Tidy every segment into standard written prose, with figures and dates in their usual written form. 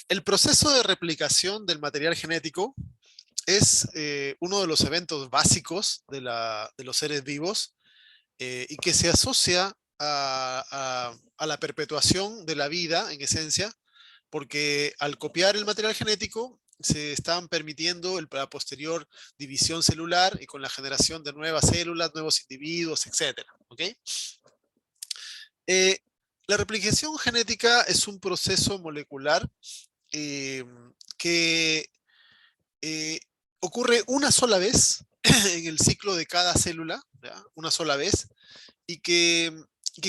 El proceso de replicación del material genético es uno de los eventos básicos de los seres vivos y que se asocia a la perpetuación de la vida, en esencia, porque al copiar el material genético se están permitiendo la posterior división celular y con la generación de nuevas células, nuevos individuos, etcétera. ¿Ok? Eh, la replicación genética es un proceso molecular eh, que eh, ocurre una sola vez en el ciclo de cada célula, ¿ya? Una sola vez, y que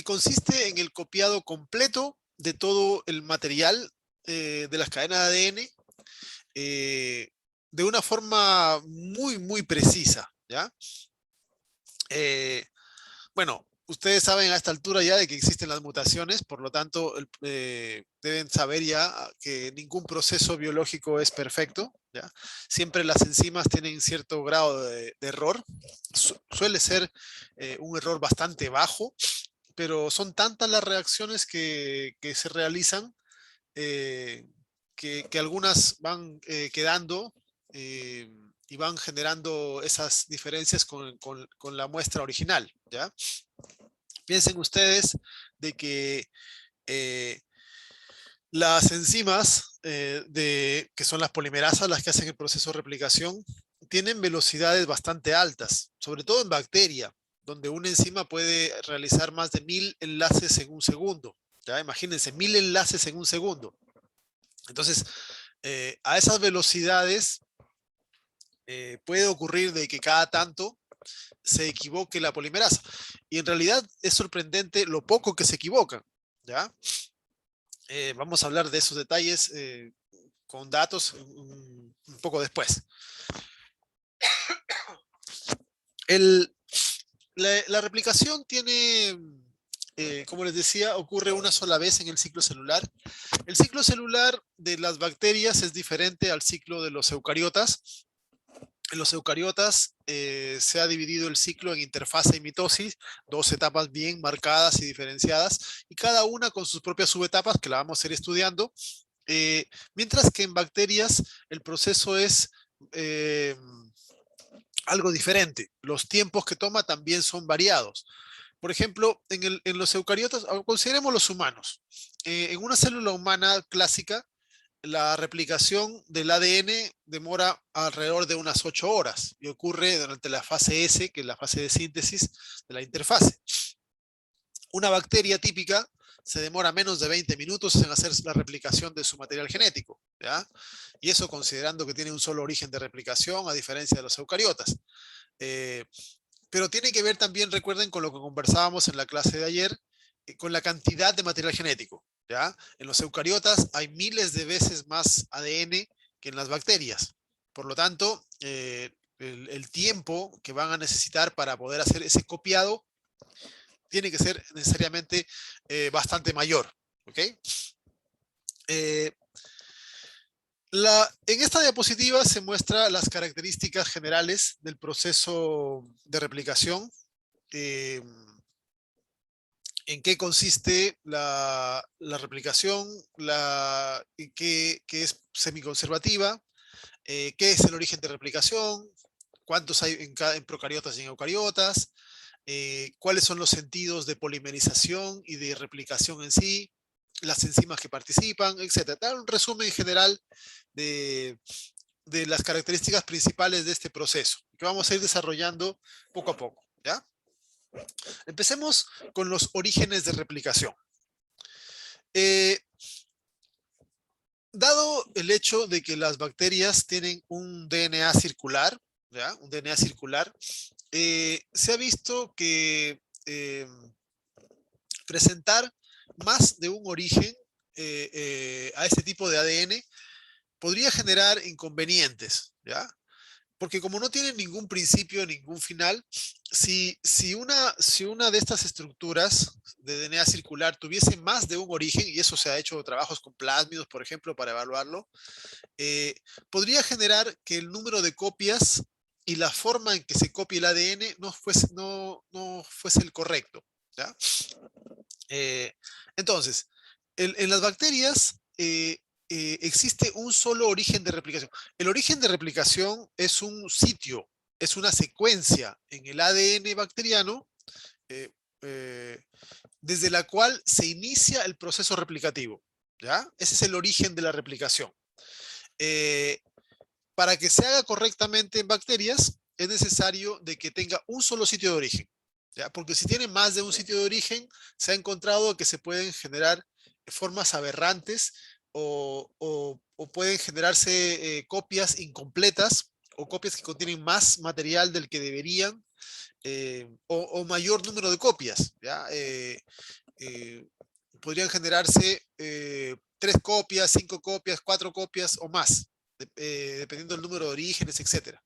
consiste en el copiado completo de todo el material de las cadenas de ADN de una forma muy precisa, ¿ya? Eh, bueno, ustedes saben a esta altura ya de que existen las mutaciones, por lo tanto, deben saber ya que ningún proceso biológico es perfecto, ¿ya? Siempre las enzimas tienen cierto grado de error. Suele ser un error bastante bajo, pero son tantas las reacciones que se realizan eh, que algunas van quedando eh, y van generando esas diferencias con la muestra original, ¿ya? Piensen ustedes de que eh, las enzimas, que son las polimerasas, las que hacen el proceso de replicación, tienen velocidades bastante altas, sobre todo en bacteria, donde una enzima puede realizar más de 1000 enlaces en un segundo. ¿Ya? Imagínense, 1000 enlaces en un segundo. Entonces, a esas velocidades puede ocurrir de que cada tanto se equivoque la polimerasa. Y en realidad es sorprendente lo poco que se equivocan. ¿Ya? Vamos a hablar de esos detalles con datos un poco después. El, la replicación tiene, como les decía, ocurre una sola vez en el ciclo celular. El ciclo celular de las bacterias es diferente al ciclo de los eucariotas. En los eucariotas se ha dividido el ciclo en interfase y mitosis, dos etapas bien marcadas y diferenciadas, y cada una con sus propias subetapas que la vamos a ir estudiando. Mientras que en bacterias el proceso es eh, algo diferente. Los tiempos que toma también son variados. Por ejemplo, en los eucariotas, consideremos los humanos. En una célula humana clásica, la replicación del ADN demora alrededor de unas 8 horas y ocurre durante la fase S, que es la fase de síntesis de la interfase. Una bacteria típica se demora menos de 20 minutos en hacer la replicación de su material genético, ¿ya? Y eso considerando que tiene un solo origen de replicación, a diferencia de los eucariotas. Eh, pero tiene que ver también, recuerden, con lo que conversábamos en la clase de ayer, con la cantidad de material genético, ¿ya? En los eucariotas hay miles de veces más ADN que en las bacterias. Por lo tanto, el tiempo que van a necesitar para poder hacer ese copiado tiene que ser necesariamente bastante mayor. ¿Ok? En esta diapositiva se muestran las características generales del proceso de replicación. Eh, en qué consiste la replicación, que es semiconservativa, qué es el origen de replicación, cuántos hay en procariotas y en eucariotas, cuáles son los sentidos de polimerización y de replicación en sí, las enzimas que participan, etc. Dar un resumen general de, de las características principales de este proceso, que vamos a ir desarrollando poco a poco. ¿Ya? Empecemos con los orígenes de replicación. Eh, Dado el hecho de que las bacterias tienen un DNA circular, ¿ya? Un DNA circular, se ha visto que presentar más de un origen a este tipo de ADN podría generar inconvenientes, ¿ya? Porque como no tienen ningún principio, ningún final, si una de estas estructuras de DNA circular tuviese más de un origen, y eso se ha hecho trabajos con plásmidos, por ejemplo, para evaluarlo, eh, podría generar que el número de copias y la forma en que se copie el ADN no fuese el correcto. ¿Ya? Entonces, en las bacterias existe un solo origen de replicación. El origen de replicación es un sitio, es una secuencia en el ADN bacteriano eh, eh, desde la cual se inicia el proceso replicativo. ¿Ya? Ese es el origen de la replicación. Eh, para que se haga correctamente en bacterias, es necesario de que tenga un solo sitio de origen. ¿Ya? Porque si tiene más de un sitio de origen, se ha encontrado que se pueden generar formas aberrantes o pueden generarse copias incompletas o copias que contienen más material del que deberían o mayor número de copias. ¿Ya? Eh, podrían generarse 3 copias, 5 copias, 4 copias o más, dependiendo del número de orígenes, etcétera.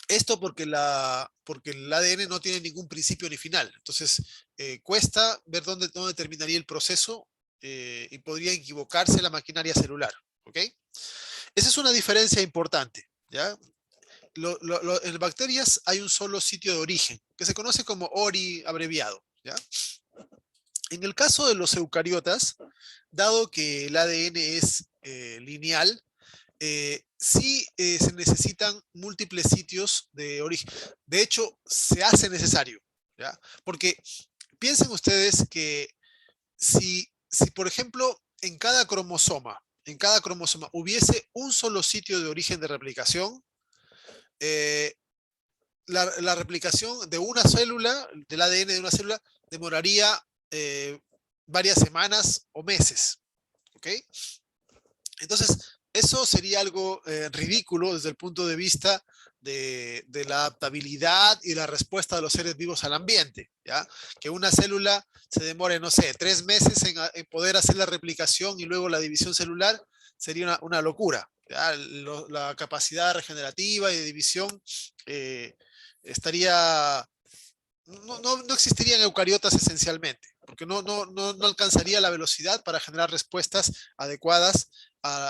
Esto porque el ADN no tiene ningún principio ni final. Entonces, cuesta ver dónde terminaría el proceso y podría equivocarse la maquinaria celular. ¿Ok? Esa es una diferencia importante. ¿Ya? En bacterias hay un solo sitio de origen, que se conoce como ORI abreviado. ¿Ya? En el caso de los eucariotas, dado que el ADN es lineal, sí se necesitan múltiples sitios de origen. De hecho, se hace necesario, ¿ya? Porque piensen ustedes que si por ejemplo, en cada cromosoma hubiese un solo sitio de origen de replicación, eh, la replicación de una célula, del ADN de una célula, demoraría varias semanas o meses. ¿Ok? Entonces, eso sería algo ridículo desde el punto de vista de la adaptabilidad y la respuesta de los seres vivos al ambiente. ¿Ya? Que una célula se demore, no sé, 3 meses en poder hacer la replicación y luego la división celular, sería una locura. ¿Ya? La capacidad regenerativa y de división eh, estaría no existirían eucariotas esencialmente, porque no alcanzaría la velocidad para generar respuestas adecuadas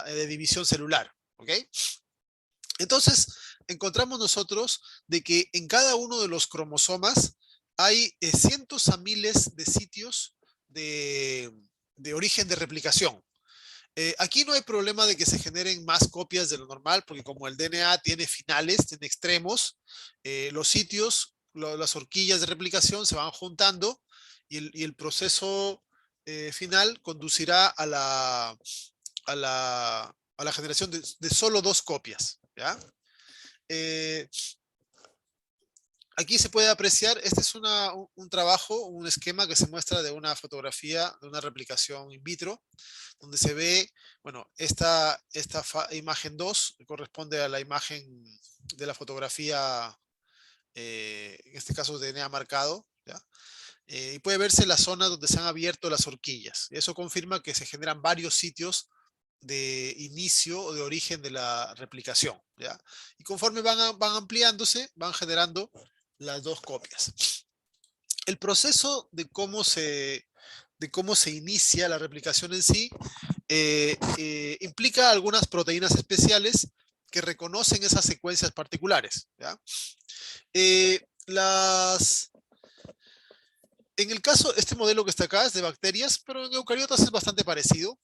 de división celular. ¿Ok? Entonces, encontramos nosotros de que en cada uno de los cromosomas hay cientos a miles de sitios de origen de replicación. Aquí no hay problema de que se generen más copias de lo normal, porque como el DNA tiene finales, tiene extremos, los sitios, las horquillas de replicación se van juntando y el proceso final conducirá a la generación de solo 2 copias. ¿Ya? Eh, Aquí se puede apreciar, este es un trabajo, un esquema que se muestra de una fotografía de una replicación in vitro, donde se ve, bueno, esta imagen 2 corresponde a la imagen de la fotografía, en este caso DNA marcado, ¿ya? Y puede verse la zona donde se han abierto las horquillas. Eso confirma que se generan varios sitios de inicio o de origen de la replicación, ¿ya? Y conforme van ampliándose, van generando las 2 copias. El proceso de cómo se inicia la replicación en sí implica algunas proteínas especiales que reconocen esas secuencias particulares. ¿Ya? Las, en el caso, este modelo que está acá es de bacterias, pero en eucariotas es bastante parecido.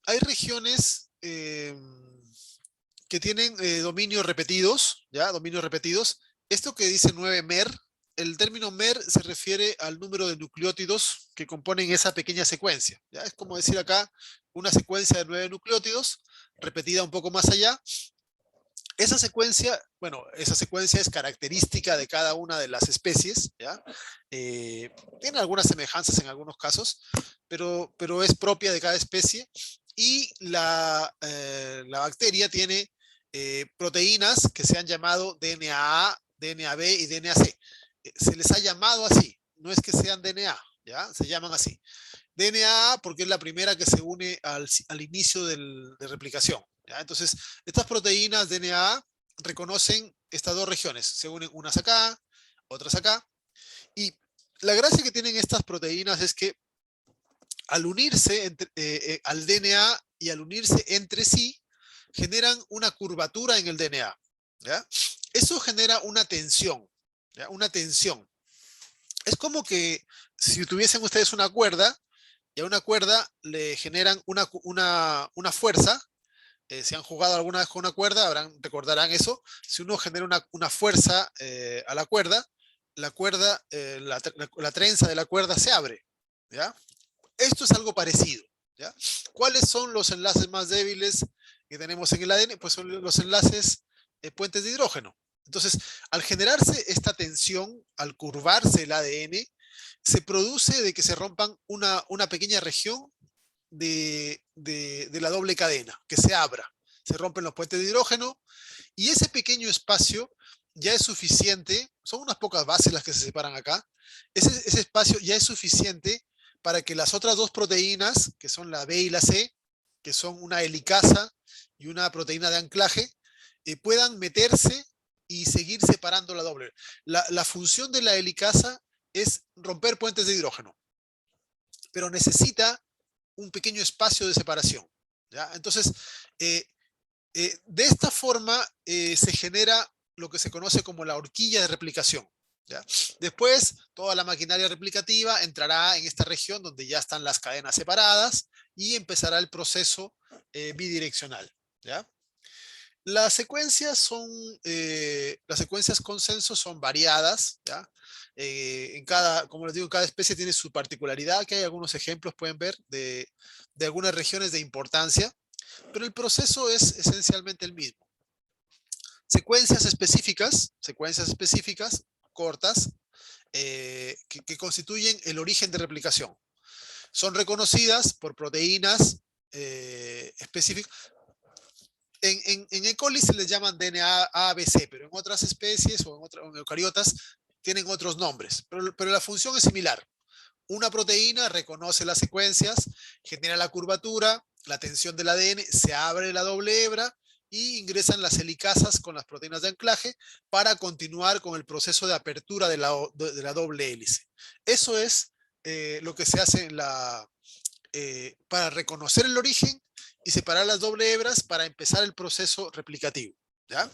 Hay regiones que tienen dominios repetidos, ¿ya? Dominios repetidos. Esto que dice 9-mer, el término mer se refiere al número de nucleótidos que componen esa pequeña secuencia, ¿ya? Es como decir acá una secuencia de 9 nucleótidos, repetida un poco más allá. Esa secuencia, bueno, esa secuencia es característica de cada una de las especies, ¿ya? Tiene algunas semejanzas en algunos casos, pero es propia de cada especie. Y la bacteria tiene proteínas que se han llamado DNA, DNA-B y DNA-C. Se les ha llamado así, no es que sean DNA, ¿ya? Se llaman así. DNA porque es la primera que se une al inicio de replicación. ¿Ya? Entonces, estas proteínas DNA reconocen estas 2 regiones, se unen unas acá, otras acá, y la gracia que tienen estas proteínas es que al unirse al DNA y al unirse entre sí, generan una curvatura en el DNA. ¿Ya? Eso genera una tensión, ¿ya? Una tensión. Es como que si tuviesen ustedes una cuerda y a una cuerda le generan una fuerza. Si han jugado alguna vez con una cuerda, recordarán eso. Si uno genera una fuerza a la cuerda, la trenza de la cuerda se abre, ¿ya? Esto es algo parecido, ¿ya? ¿Cuáles son los enlaces más débiles que tenemos en el ADN? Pues son los enlaces puentes de hidrógeno. Entonces, al generarse esta tensión, al curvarse el ADN, se produce de que se rompan una pequeña región de la doble cadena, que se abra. Se rompen los puentes de hidrógeno y ese pequeño espacio ya es suficiente, son unas pocas bases las que se separan acá, ese espacio ya es suficiente para que las otras dos proteínas, que son la B y la C, que son una helicasa y una proteína de anclaje, puedan meterse y seguir separando la doble. La función de la helicasa es romper puentes de hidrógeno, pero necesita un pequeño espacio de separación, ¿ya? Entonces, de esta forma se genera lo que se conoce como la horquilla de replicación, ¿ya? Después, toda la maquinaria replicativa entrará en esta región donde ya están las cadenas separadas y empezará el proceso bidireccional, ¿ya? Las secuencias consenso son variadas, ¿ya? Como les digo, cada especie tiene su particularidad, que hay algunos ejemplos, pueden ver, de algunas regiones de importancia, pero el proceso es esencialmente el mismo. Secuencias específicas, cortas, que constituyen el origen de replicación. Son reconocidas por proteínas específicas. En E. coli se les llaman DNA ABC, pero en otras especies o en eucariotas tienen otros nombres, pero la función es similar. Una proteína reconoce las secuencias, genera la curvatura, la tensión del ADN, se abre la doble hebra y ingresan las helicasas con las proteínas de anclaje para continuar con el proceso de apertura de la doble hélice. Eso es lo que se hace para reconocer el origen y separar las doble hebras para empezar el proceso replicativo, ¿ya?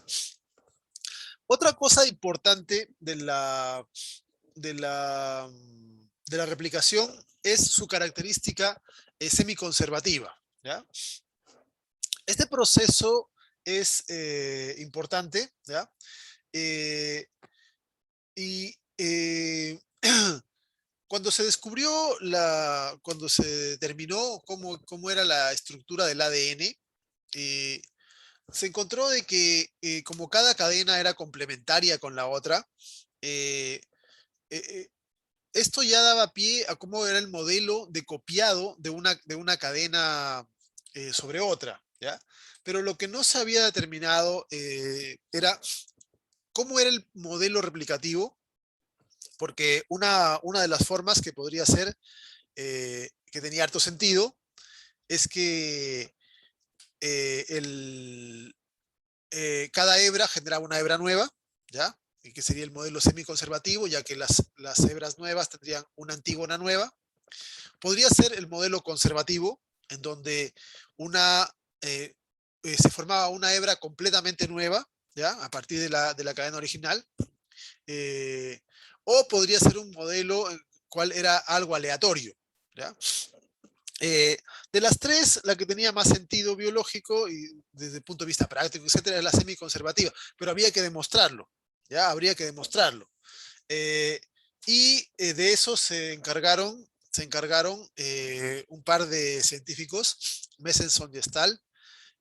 Otra cosa importante de la replicación es su característica semiconservativa, ¿ya? Este proceso es importante, ¿ya? Y cuando se descubrió, cuando se determinó cómo era la estructura del ADN, se encontró de que como cada cadena era complementaria con la otra, eh, eh, esto ya daba pie a cómo era el modelo de copiado de una cadena sobre otra, ¿ya? Pero lo que no se había determinado era cómo era el modelo replicativo, porque una de las formas que podría ser, que tenía harto sentido, es que cada hebra generaba una hebra nueva, ¿ya? Y que sería el modelo semiconservativo, ya que las hebras nuevas tendrían una antígona nueva. Podría ser el modelo conservativo, en donde se formaba una hebra completamente nueva, ¿ya? A partir de la cadena original. O podría ser un modelo en el cual era algo aleatorio, ¿ya? De las tres, la que tenía más sentido biológico y desde el punto de vista práctico, etcétera, es la semiconservativa, pero había que demostrarlo, ¿ya? Habría que demostrarlo. De eso se encargaron un par de científicos, Messenson y Stahl,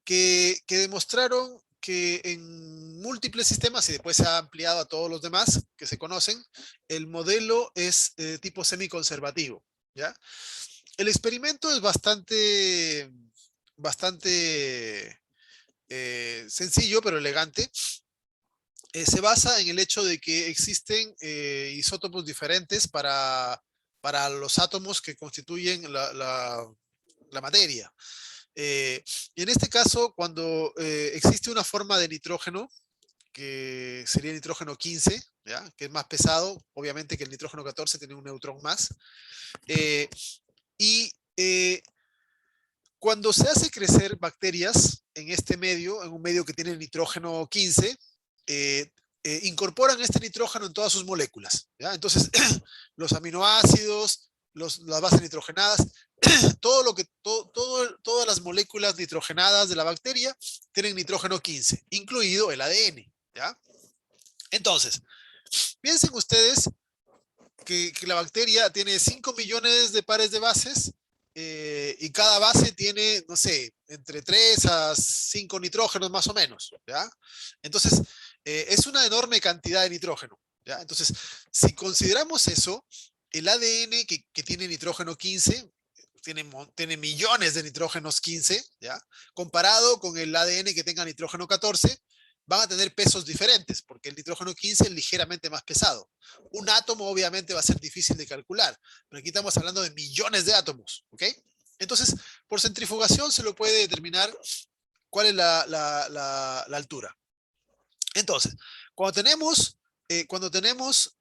que demostraron que en múltiples sistemas, y después se ha ampliado a todos los demás que se conocen, el modelo es tipo semiconservativo, ¿ya? El experimento es bastante sencillo, pero elegante. Se basa en el hecho de que existen isótopos diferentes para los átomos que constituyen la materia. Y en este caso, cuando existe una forma de nitrógeno, que sería el nitrógeno 15, ¿ya? Que es más pesado, obviamente que el nitrógeno 14 tiene un neutrón más, eh, y cuando se hace crecer bacterias en este medio, en un medio que tiene el nitrógeno 15, incorporan este nitrógeno en todas sus moléculas, ¿ya? Entonces, los aminoácidos, las bases nitrogenadas, todas las moléculas nitrogenadas de la bacteria tienen nitrógeno 15, incluido el ADN, ¿ya? Entonces, piensen ustedes que la bacteria tiene 5 millones de pares de bases y cada base tiene, no sé, entre 3 a 5 nitrógenos más o menos, ¿ya? Entonces, es una enorme cantidad de nitrógeno, ¿ya? Entonces, si consideramos eso, el ADN que tiene nitrógeno 15 tiene millones de nitrógenos 15, ¿ya? Comparado con el ADN que tenga nitrógeno 14, van a tener pesos diferentes, porque el nitrógeno 15 es ligeramente más pesado. Un átomo obviamente va a ser difícil de calcular, pero aquí estamos hablando de millones de átomos, ¿ok? Entonces, por centrifugación se lo puede determinar cuál es la altura. Entonces, cuando tenemos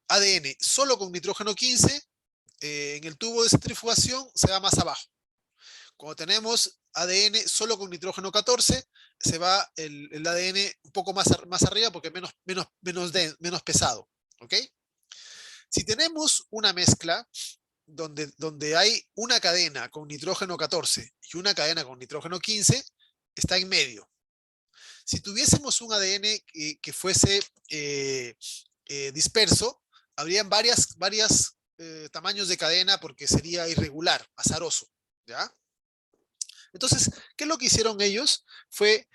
ADN solo con nitrógeno 15, en el tubo de centrifugación se va más abajo. Cuando tenemos ADN solo con nitrógeno 14, se va el ADN un poco más arriba porque es menos pesado. ¿Ok? Si tenemos una mezcla donde hay una cadena con nitrógeno 14 y una cadena con nitrógeno 15, está en medio. Si tuviésemos un ADN que fuese disperso, habrían varias tamaños de cadena porque sería irregular, azaroso, ¿ya? Entonces, ¿qué es lo que hicieron ellos? Fue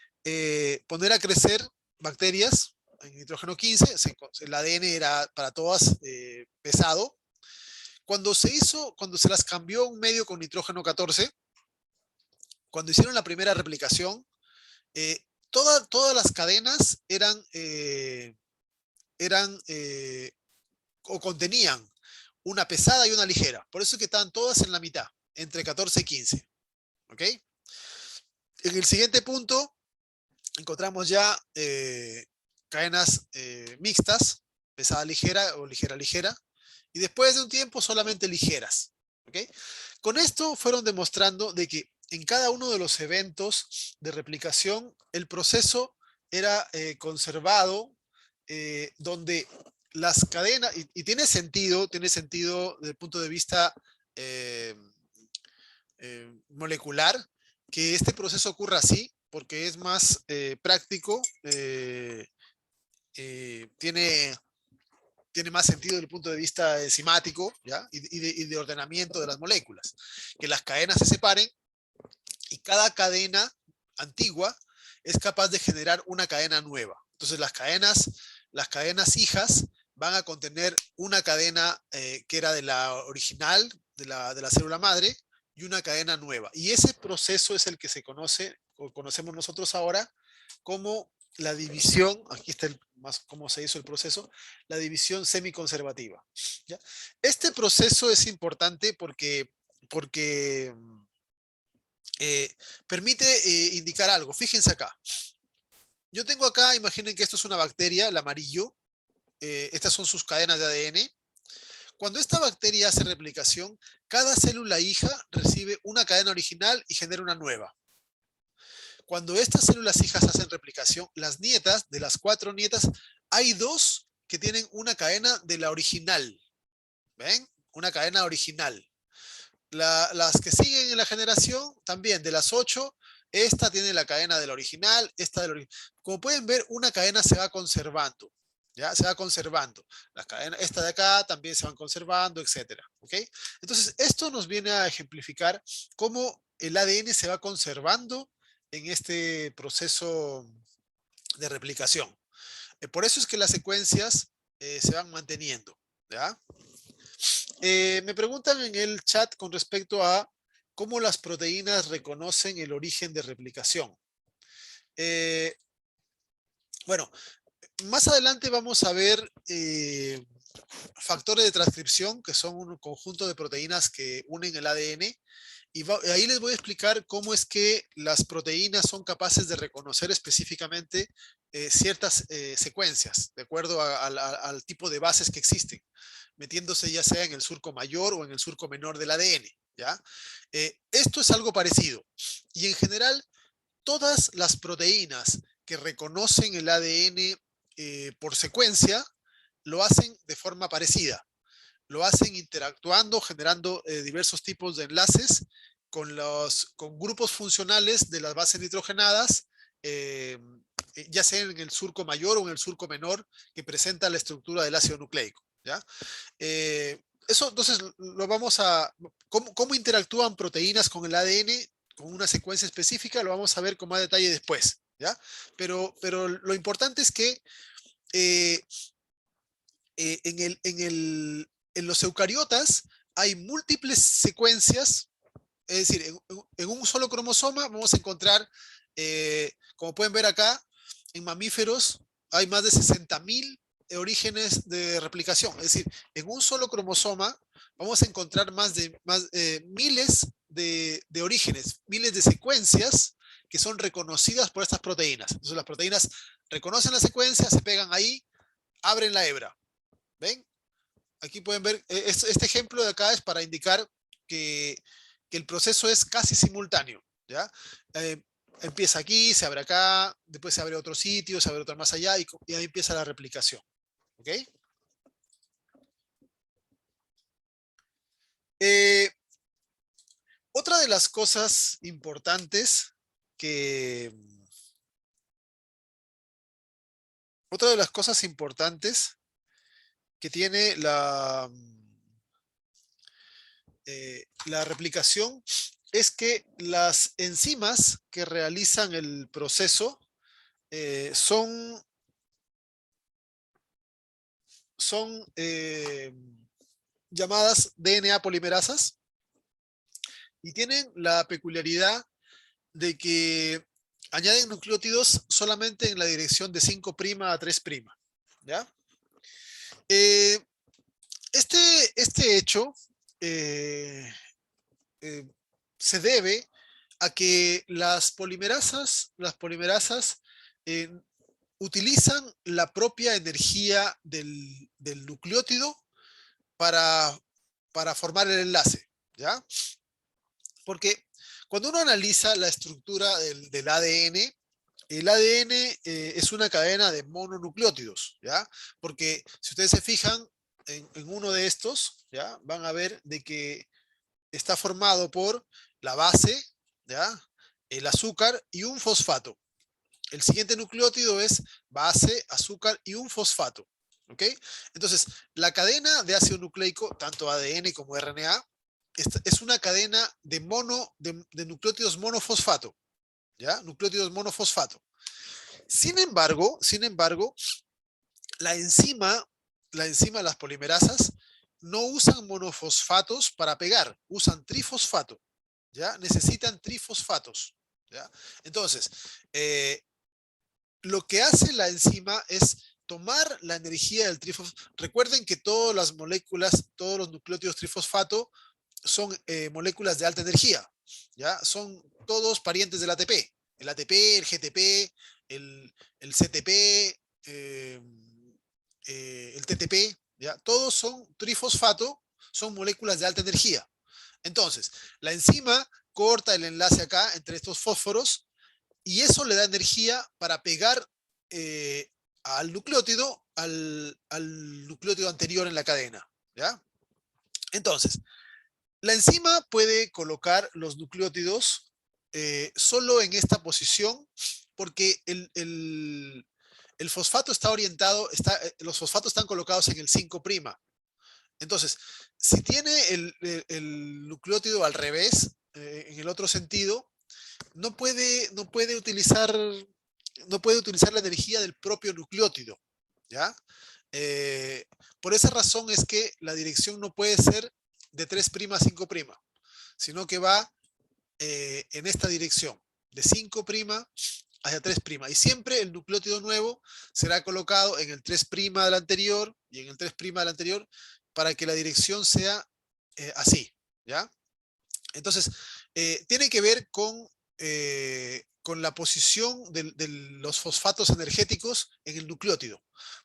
poner a crecer bacterias en nitrógeno 15, el ADN era para todas pesado. Cuando se las cambió a un medio con nitrógeno 14, cuando hicieron la primera replicación, todas las cadenas eran o contenían una pesada y una ligera. Por eso es que estaban todas en la mitad, entre 14 y 15. ¿Ok? En el siguiente punto encontramos ya cadenas mixtas, pesada ligera o ligera ligera, y después de un tiempo solamente ligeras. ¿Okay? Con esto fueron demostrando de que en cada uno de los eventos de replicación el proceso era conservado donde las cadenas, y tiene sentido desde el punto de vista eh, molecular, que este proceso ocurra así, porque es más práctico, tiene más sentido desde el punto de vista enzimático, ¿ya? Y de ordenamiento de las moléculas. Que las cadenas se separen y cada cadena antigua es capaz de generar una cadena nueva. Entonces las cadenas hijas van a contener una cadena que era de la original, de la célula madre, y una cadena nueva. Y ese proceso es el que se conoce, o conocemos nosotros ahora, como la división, aquí está más cómo se hizo el proceso, la división semiconservativa. ¿Ya? Este proceso es importante porque permite indicar algo. Fíjense acá. Yo tengo acá, imaginen que esto es una bacteria, el amarillo. Estas son sus cadenas de ADN. Cuando esta bacteria hace replicación, cada célula hija recibe una cadena original y genera una nueva. Cuando estas células hijas hacen replicación, las nietas, de las 4 nietas, hay 2 que tienen una cadena de la original. ¿Ven? Una cadena original. Las que siguen en la generación, también de las 8, esta tiene la cadena de la original, esta de la original. Como pueden ver, una cadena se va conservando. ¿Ya? Se va conservando. Las cadenas, esta de acá también se van conservando, etcétera. ¿Ok? Entonces, esto nos viene a ejemplificar cómo el ADN se va conservando en este proceso de replicación. Por eso es que las secuencias se van manteniendo. ¿Ya? Me preguntan en el chat con respecto a cómo las proteínas reconocen el origen de replicación. Bueno, más adelante vamos a ver factores de transcripción, que son un conjunto de proteínas que unen el ADN. Y ahí les voy a explicar cómo es que las proteínas son capaces de reconocer específicamente ciertas secuencias, de acuerdo al tipo de bases que existen, metiéndose ya sea en el surco mayor o en el surco menor del ADN. ¿Ya? Esto es algo parecido. Y en general, todas las proteínas que reconocen el ADN por secuencia lo hacen de forma parecida. lo hacen interactuando, generando diversos tipos de enlaces con grupos funcionales de las bases nitrogenadas, eh, ya sea en el surco mayor o en el surco menor, que presenta la estructura del ácido nucleico, ¿ya? Eso, entonces, lo vamos a... ¿Cómo interactúan proteínas con el ADN con una secuencia específica? Lo vamos a ver con más detalle después, ¿ya? Pero lo importante es que eh, en los eucariotas hay múltiples secuencias, es decir, en un solo cromosoma vamos a encontrar, como pueden ver acá, en mamíferos hay más de 60.000 orígenes de replicación. Es decir, en un solo cromosoma vamos a encontrar miles de orígenes, miles de secuencias que son reconocidas por estas proteínas. Entonces las proteínas reconocen la secuencia, se pegan ahí, abren la hebra. ¿Ven? Aquí pueden ver, este ejemplo de acá es para indicar que, que el proceso es casi simultáneo, ¿ya? Eh, Empieza aquí, se abre acá, después se abre otro sitio, se abre otro más allá y ahí empieza la replicación, ¿ok? Eh, Otra de las cosas importantes que... Otra de las cosas importantes que tiene la replicación es que las enzimas que realizan el proceso son llamadas DNA polimerasas y tienen la peculiaridad de que añaden nucleótidos solamente en la dirección de 5' a 3', ¿ya? Eh, este hecho eh, eh, se debe a que las polimerasas eh, utilizan la propia energía del nucleótido para, para formar el enlace, ¿ya? Porque cuando uno analiza la estructura del ADN, el ADN es una cadena de mononucleótidos, ¿ya? Porque si ustedes se fijan en uno de estos, ¿ya? Van a ver de que está formado por la base, ¿ya? El azúcar y un fosfato. El siguiente nucleótido es base, azúcar y un fosfato, ¿ok? Entonces, la cadena de ácido nucleico, tanto ADN como RNA, es una cadena de nucleótidos monofosfato, ¿ya? Nucleótidos monofosfato. Sin embargo, la enzima, las polimerasas, no usan monofosfatos para pegar, usan trifosfato, ¿ya? Necesitan trifosfatos, ¿ya? Entonces, eh, lo que hace la enzima es tomar la energía del trifosfato. Recuerden que todas las moléculas, todos los nucleótidos trifosfato son moléculas de alta energía, ¿ya? Son todos parientes del ATP. El ATP, el GTP, el CTP, eh, el TTP, ¿ya? Todos son trifosfato, son moléculas de alta energía. Entonces, la enzima corta el enlace acá entre estos fósforos y eso le da energía para pegar eh, al nucleótido anterior en la cadena, ¿ya? Entonces, la enzima puede colocar los nucleótidos solo en esta posición porque el fosfato está orientado, los fosfatos están colocados en el 5'. Entonces, si tiene el nucleótido al revés, en el otro sentido, no puede utilizar la energía del propio nucleótido, ¿ya? Eh, por esa razón es que la dirección no puede ser de 3' a 5', sino que va en esta dirección, de 5' hacia 3'. Y siempre el nucleótido nuevo será colocado en el 3' del anterior y en el 3' del anterior para que la dirección sea así, ¿ya? Entonces, tiene que ver con la posición de los fosfatos energéticos en el nucleótido.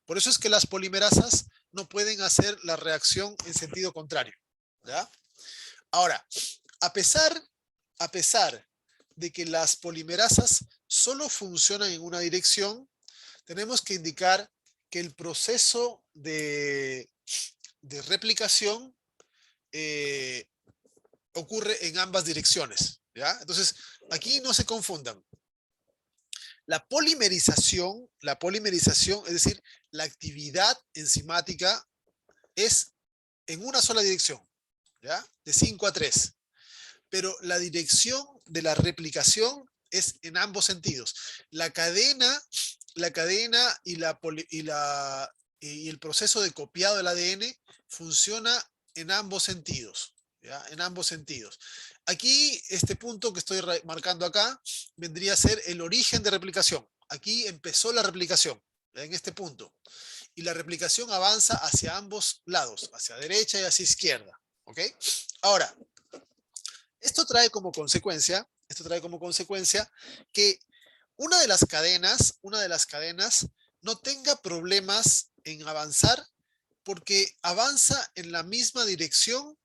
Por eso es que las polimerasas no pueden hacer la reacción en sentido contrario, ¿ya? Ahora, a pesar, a pesar de que las polimerasas solo funcionan en una dirección, tenemos que indicar que el proceso de replicación ocurre en ambas direcciones, ¿ya? Entonces, aquí no se confundan. La polimerización, es decir, la actividad enzimática es en una sola dirección, ¿ya? De 5 a 3. Pero la dirección de la replicación es en ambos sentidos. La cadena y el proceso de copiado del ADN funciona en ambos sentidos, ¿ya? En ambos sentidos. Aquí, este punto que estoy marcando acá, vendría a ser el origen de replicación. Aquí empezó la replicación, ¿ya? En este punto. Y la replicación avanza hacia ambos lados, hacia derecha y hacia izquierda, ¿ok? Ahora, esto trae como consecuencia que una de las cadenas no tenga problemas en avanzar porque avanza en la misma dirección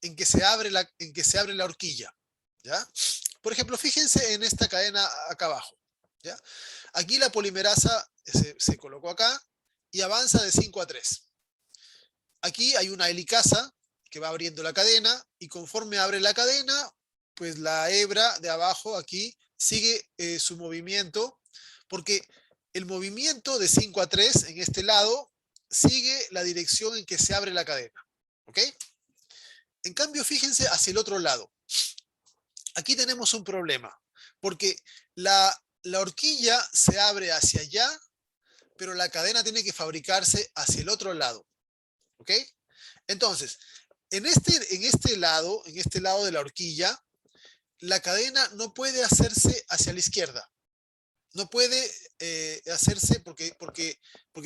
en que se abre la horquilla, ¿ya? Por ejemplo, fíjense en esta cadena acá abajo, ¿ya? Aquí la polimerasa se colocó acá y avanza de 5 a 3. Aquí hay una helicasa que va abriendo la cadena y conforme abre la cadena, pues la hebra de abajo aquí sigue su movimiento porque el movimiento de 5 a 3 en este lado sigue la dirección en que se abre la cadena. ¿Ok? En cambio, fíjense hacia el otro lado. Aquí tenemos un problema porque la horquilla se abre hacia allá, pero la cadena tiene que fabricarse hacia el otro lado. ¿Ok? Entonces, en este lado de la horquilla, la cadena no puede hacerse hacia la izquierda. No puede hacerse porque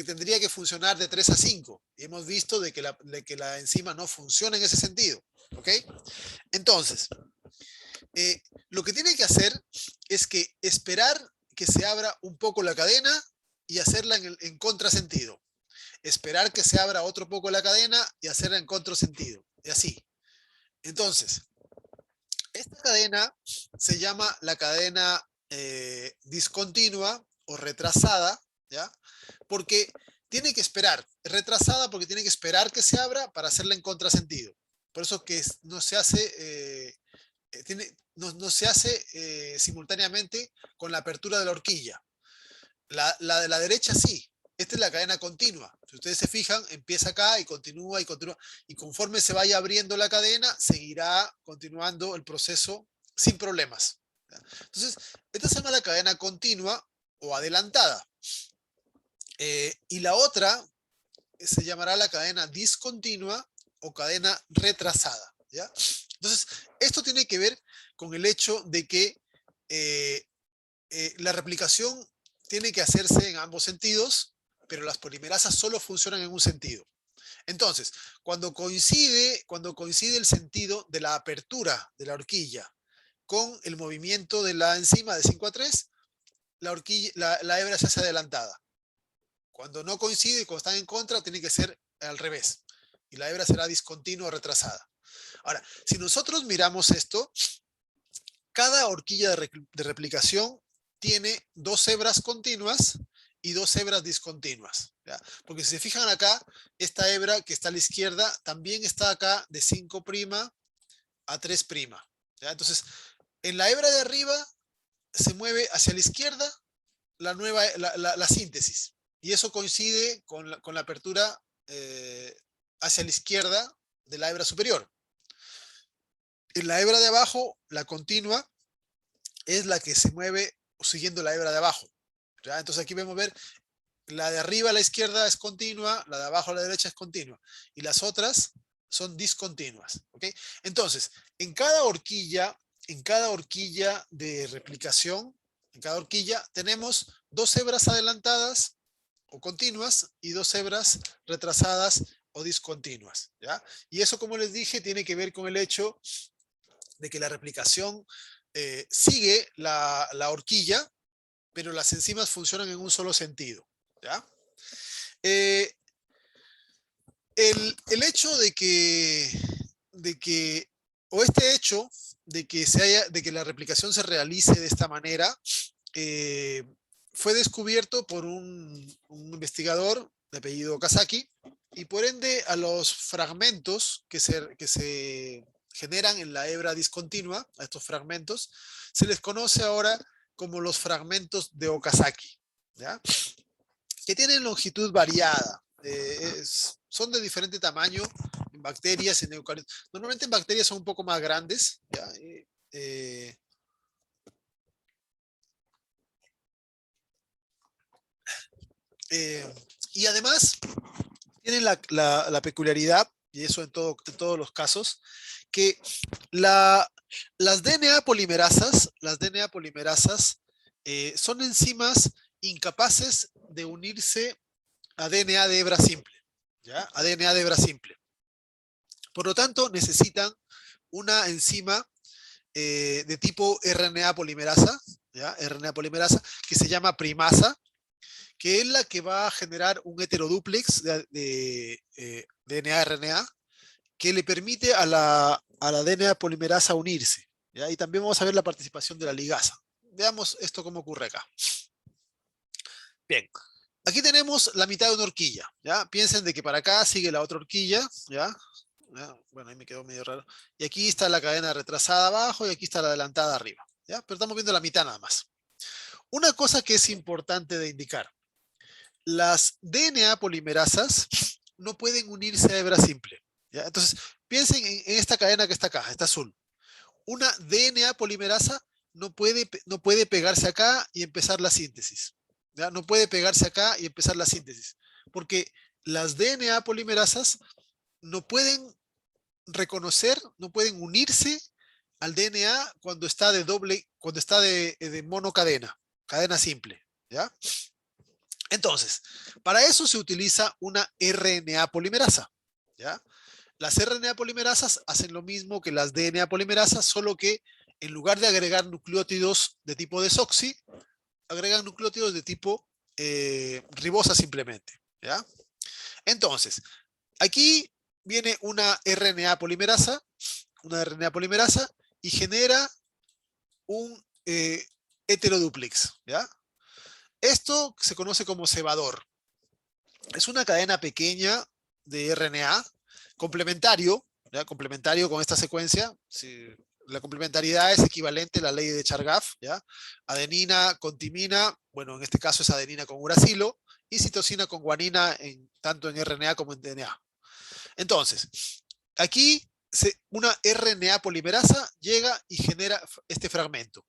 tendría que funcionar de 3 a 5. Y hemos visto de que la enzima no funciona en ese sentido. ¿Ok? Entonces, lo que tiene que hacer es que esperar que se abra un poco la cadena y hacerla en contrasentido. Esperar que se abra otro poco la cadena y hacerla en contrasentido. Y así. Entonces, esta cadena se llama la cadena discontinua o retrasada, ¿ya? Porque tiene que esperar, retrasada porque tiene que esperar que se abra para hacerla en contrasentido. Por eso que no se hace, no se hace simultáneamente con la apertura de la horquilla. La de la derecha sí. Esta es la cadena continua. Si ustedes se fijan, empieza acá y continúa y continúa. Y conforme se vaya abriendo la cadena, seguirá continuando el proceso sin problemas. Entonces, esta se llama la cadena continua o adelantada. Y la otra se llamará la cadena discontinua o cadena retrasada. ¿Ya? Entonces, esto tiene que ver con el hecho de que la replicación tiene que hacerse en ambos sentidos, pero las polimerasas solo funcionan en un sentido. Entonces, cuando coincide el sentido de la apertura de la horquilla con el movimiento de la enzima de 5 a 3, la hebra se hace adelantada. Cuando no coincide y cuando están en contra, tiene que ser al revés. Y la hebra será discontinua o retrasada. Ahora, si nosotros miramos esto, cada horquilla de replicación tiene 2 hebras continuas y 2 hebras discontinuas. ¿Ya? Porque si se fijan acá, esta hebra que está a la izquierda también está acá de 5' a 3'. ¿Ya? Entonces, en la hebra de arriba se mueve hacia la izquierda la síntesis. Y eso coincide con la apertura hacia la izquierda de la hebra superior. En la hebra de abajo, la continua, es la que se mueve siguiendo la hebra de abajo. ¿Ya? Entonces aquí vemos ver, la de arriba a la izquierda es continua, la de abajo a la derecha es continua, y las otras son discontinuas. ¿Okay? Entonces, en cada horquilla de replicación, en cada horquilla tenemos 2 hebras adelantadas o continuas y 2 hebras retrasadas o discontinuas. ¿Ya? Y eso, como les dije, tiene que ver con el hecho de que la replicación sigue la horquilla, pero las enzimas funcionan en un solo sentido. ¿Ya? El hecho de que, o este hecho de que la replicación se realice de esta manera, fue descubierto por un investigador de apellido Kazaki, y por ende a los fragmentos que se generan en la hebra discontinua, a estos fragmentos, se les conoce ahora como los fragmentos de Okazaki, ¿ya? Que tienen longitud variada. Son de diferente tamaño en bacterias, en eucariotas. Normalmente en bacterias son un poco más grandes, ¿ya? Eh, eh, y además tienen la peculiaridad, y eso en todos los casos, que la, las DNA polimerasas son enzimas incapaces de unirse a DNA de hebra simple, ¿ya? A DNA de hebra simple. Por lo tanto, necesitan una enzima de tipo RNA polimerasa, ¿ya? RNA polimerasa, que se llama primasa, que es la que va a generar un heterodúplex de DNA-RNA que le permite a la DNA polimerasa unirse, ¿ya? Y también vamos a ver la participación de la ligasa. Veamos esto cómo ocurre acá. Bien, aquí tenemos la mitad de una horquilla, ¿ya? Piensen de que para acá sigue la otra horquilla, ¿ya? ¿Ya? Bueno, ahí me quedó medio raro. Y aquí está la cadena retrasada abajo y aquí está la adelantada arriba, ¿ya? Pero estamos viendo la mitad nada más. Una cosa que es importante de indicar. Las DNA polimerasas no pueden unirse a hebra simple, ¿ya? Entonces, piensen en esta cadena que está acá, está azul. Una DNA polimerasa no puede pegarse acá y empezar la síntesis, ¿ya? No puede pegarse acá y empezar la síntesis, porque las DNA polimerasas no pueden reconocer, no pueden unirse al DNA cuando está de monocadena, cadena simple, ¿ya? Entonces, para eso se utiliza una RNA polimerasa, ¿ya? Las RNA polimerasas hacen lo mismo que las DNA polimerasas, solo que en lugar de agregar nucleótidos de tipo desoxi, agregan nucleótidos de tipo ribosa simplemente, ¿ya? Entonces, aquí viene una RNA polimerasa y genera un heterodúplex, ¿ya? Esto se conoce como cebador. Es una cadena pequeña de RNA complementario, ¿ya? Complementario con esta secuencia. Si la complementariedad es equivalente a la ley de Chargaff, ¿ya? Adenina con timina, bueno, en este caso es adenina con uracilo, y citosina con guanina tanto en RNA como en DNA. Entonces, aquí una RNA polimerasa llega y genera este fragmento.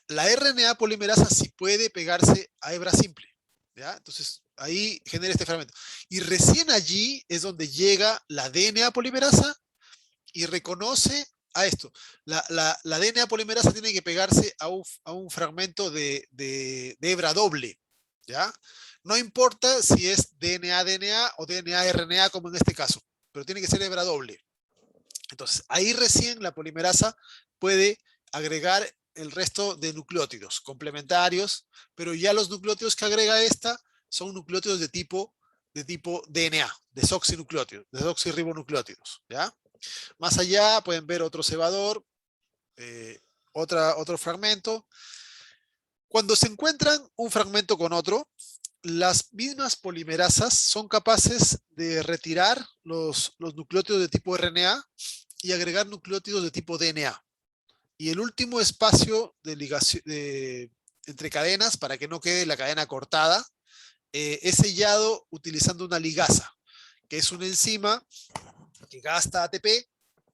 La RNA polimerasa sí puede pegarse a hebra simple, ¿ya? Entonces, ahí genera este fragmento. Y recién allí es donde llega la DNA polimerasa y reconoce a esto. La DNA polimerasa tiene que pegarse a un fragmento de hebra doble, ¿ya? No importa si es DNA-DNA o DNA-RNA como en este caso, pero tiene que ser hebra doble. Entonces, ahí recién la polimerasa puede agregar el resto de nucleótidos complementarios, pero ya los nucleótidos que agrega esta son nucleótidos de tipo DNA, desoxinucleótidos, desoxirribonucleótidos, ¿ya? Más allá pueden ver otro cebador, otro fragmento. Cuando se encuentran un fragmento con otro, las mismas polimerasas son capaces de retirar los nucleótidos de tipo RNA y agregar nucleótidos de tipo DNA. Y el último espacio de ligación entre cadenas, para que no quede la cadena cortada, es sellado utilizando una ligasa, que es una enzima que gasta ATP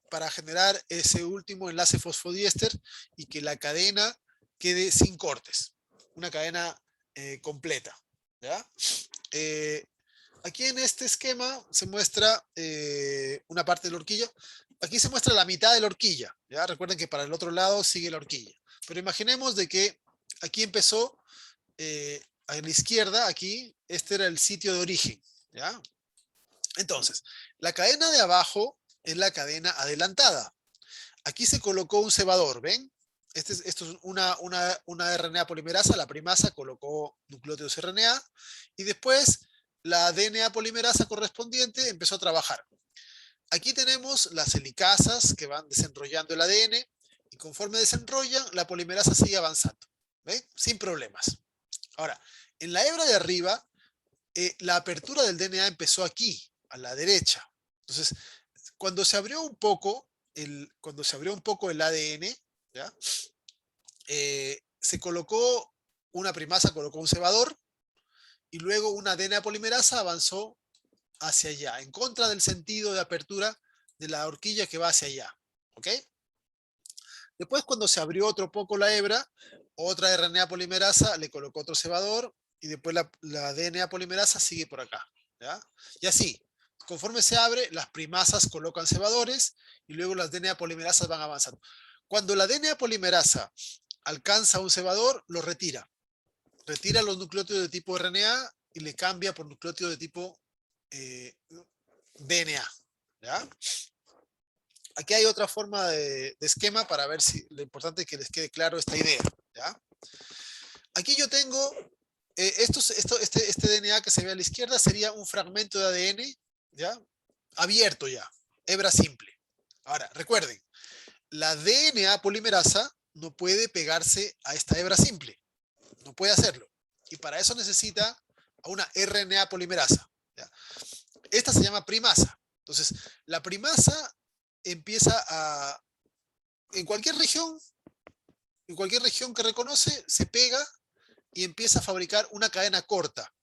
para generar ese último enlace fosfodiéster y que la cadena quede sin cortes, una cadena completa, ¿ya? Aquí en este esquema se muestra una parte de la horquilla. Aquí se muestra la mitad de la horquilla, ¿ya? Recuerden que para el otro lado sigue la horquilla. Pero imaginemos de que aquí empezó, a la izquierda, aquí, este era el sitio de origen, ¿ya? Entonces, la cadena de abajo es la cadena adelantada. Aquí se colocó un cebador, ¿ven? Esto es una RNA polimerasa, la primasa colocó nucleótidos RNA y después la DNA polimerasa correspondiente empezó a trabajar. Aquí tenemos las helicasas que van desenrollando el ADN y conforme desenrollan, la polimerasa sigue avanzando, ¿ven? Sin problemas. Ahora, en la hebra de arriba, la apertura del DNA empezó aquí, a la derecha. Entonces, cuando se abrió un poco el ADN, ¿ya? Se colocó una primasa, colocó un cebador, y luego una DNA polimerasa avanzó hacia allá, en contra del sentido de apertura de la horquilla que va hacia allá. ¿Ok? Después, cuando se abrió otro poco la hebra, otra RNA polimerasa le colocó otro cebador y después la DNA polimerasa sigue por acá. ¿Ya? Y así, conforme se abre, las primasas colocan cebadores y luego las DNA polimerasas van avanzando. Cuando la DNA polimerasa alcanza un cebador, lo retira. Retira los nucleótidos de tipo RNA y le cambia por nucleótidos de tipo DNA. ¿Ya? Aquí hay otra forma de esquema para ver si lo importante es que les quede claro esta idea. ¿Ya? Aquí yo tengo este DNA que se ve a la izquierda sería un fragmento de ADN, ¿ya? Abierto ya, hebra simple. Ahora, recuerden, la DNA polimerasa no puede pegarse a esta hebra simple, no puede hacerlo. Y para eso necesita a una RNA polimerasa. ¿Ya? Esta se llama primasa. Entonces, la primasa empieza a, en cualquier región que reconoce, se pega y empieza a fabricar una cadena corta.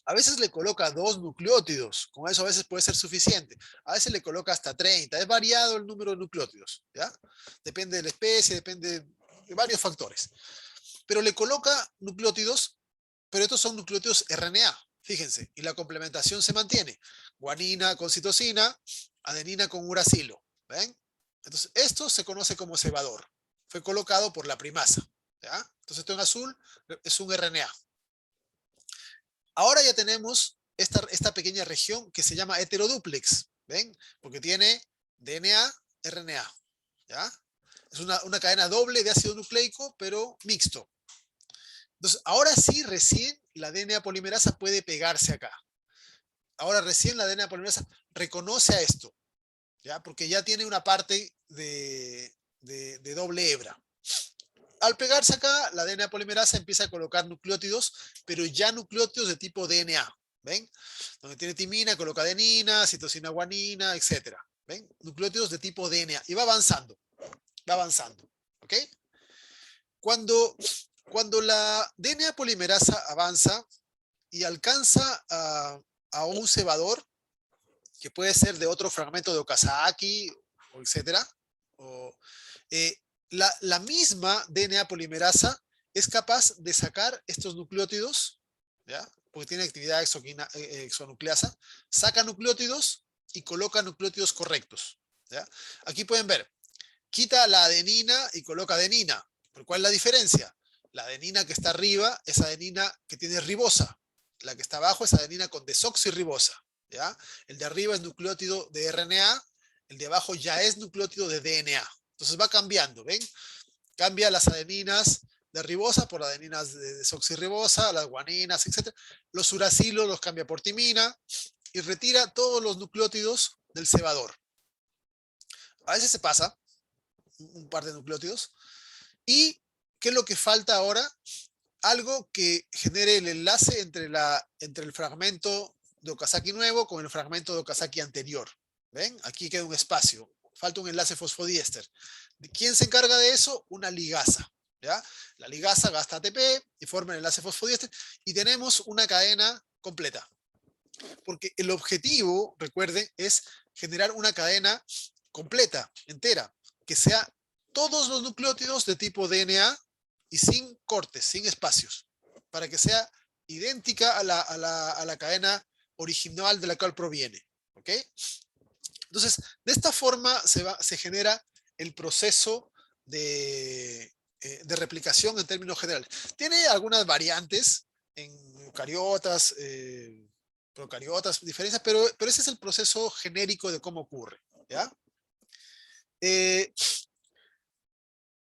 A veces le coloca 2 nucleótidos, con eso a veces puede ser suficiente. A veces le coloca hasta 30, es variado el número de nucleótidos, ¿ya? Depende de la especie, depende de varios factores. Pero le coloca nucleótidos, pero estos son nucleótidos RNA, fíjense, y la complementación se mantiene. Guanina con citosina, adenina con uracilo, ¿ven? Entonces, esto se conoce como cebador. Fue colocado por la primasa, ¿ya? Entonces, esto en azul es un RNA. Ahora ya tenemos esta pequeña región que se llama heterodúplex, ¿ven? Porque tiene DNA, RNA, ¿ya? Es una cadena doble de ácido nucleico, pero mixto. Entonces, ahora sí, recién la DNA polimerasa puede pegarse acá. Ahora recién la DNA polimerasa reconoce a esto, ¿ya? Porque ya tiene una parte de doble hebra. Al pegarse acá, la DNA polimerasa empieza a colocar nucleótidos, pero ya nucleótidos de tipo DNA. ¿Ven? Donde tiene timina, coloca adenina, citosina guanina, etc. ¿Ven? Nucleótidos de tipo DNA. Y va avanzando. Va avanzando. ¿Ok? Cuando la DNA polimerasa avanza y alcanza a un cebador, que puede ser de otro fragmento de Okazaki, o etc., o, la misma DNA polimerasa es capaz de sacar estos nucleótidos, ¿ya? Porque tiene actividad exonucleasa, saca nucleótidos y coloca nucleótidos correctos. ¿Ya? Aquí pueden ver, quita la adenina y coloca adenina. ¿Pero cuál es la diferencia? La adenina que está arriba es adenina que tiene ribosa. La que está abajo es adenina con desoxirribosa. ¿Ya? El de arriba es nucleótido de RNA, el de abajo ya es nucleótido de DNA. Entonces va cambiando, ¿ven? Cambia las adeninas de ribosa por adeninas de desoxirribosa, las guaninas, etc. Los uracilos los cambia por timina y retira todos los nucleótidos del cebador. A veces se pasa un par de nucleótidos. ¿Y qué es lo que falta ahora? Algo que genere el enlace entre el fragmento de Okazaki nuevo con el fragmento de Okazaki anterior. ¿Ven? Aquí queda un espacio. Falta un enlace fosfodiéster. ¿Quién se encarga de eso? Una ligasa. ¿Ya? La ligasa gasta ATP y forma el enlace fosfodiéster y tenemos una cadena completa. Porque el objetivo, recuerden, es generar una cadena completa, entera, que sea todos los nucleótidos de tipo DNA y sin cortes, sin espacios, para que sea idéntica a la cadena original de la cual proviene. ¿Ok? Entonces, de esta forma se genera el proceso de replicación en términos generales. Tiene algunas variantes en eucariotas, procariotas, diferencias, pero ese es el proceso genérico de cómo ocurre. ¿Ya?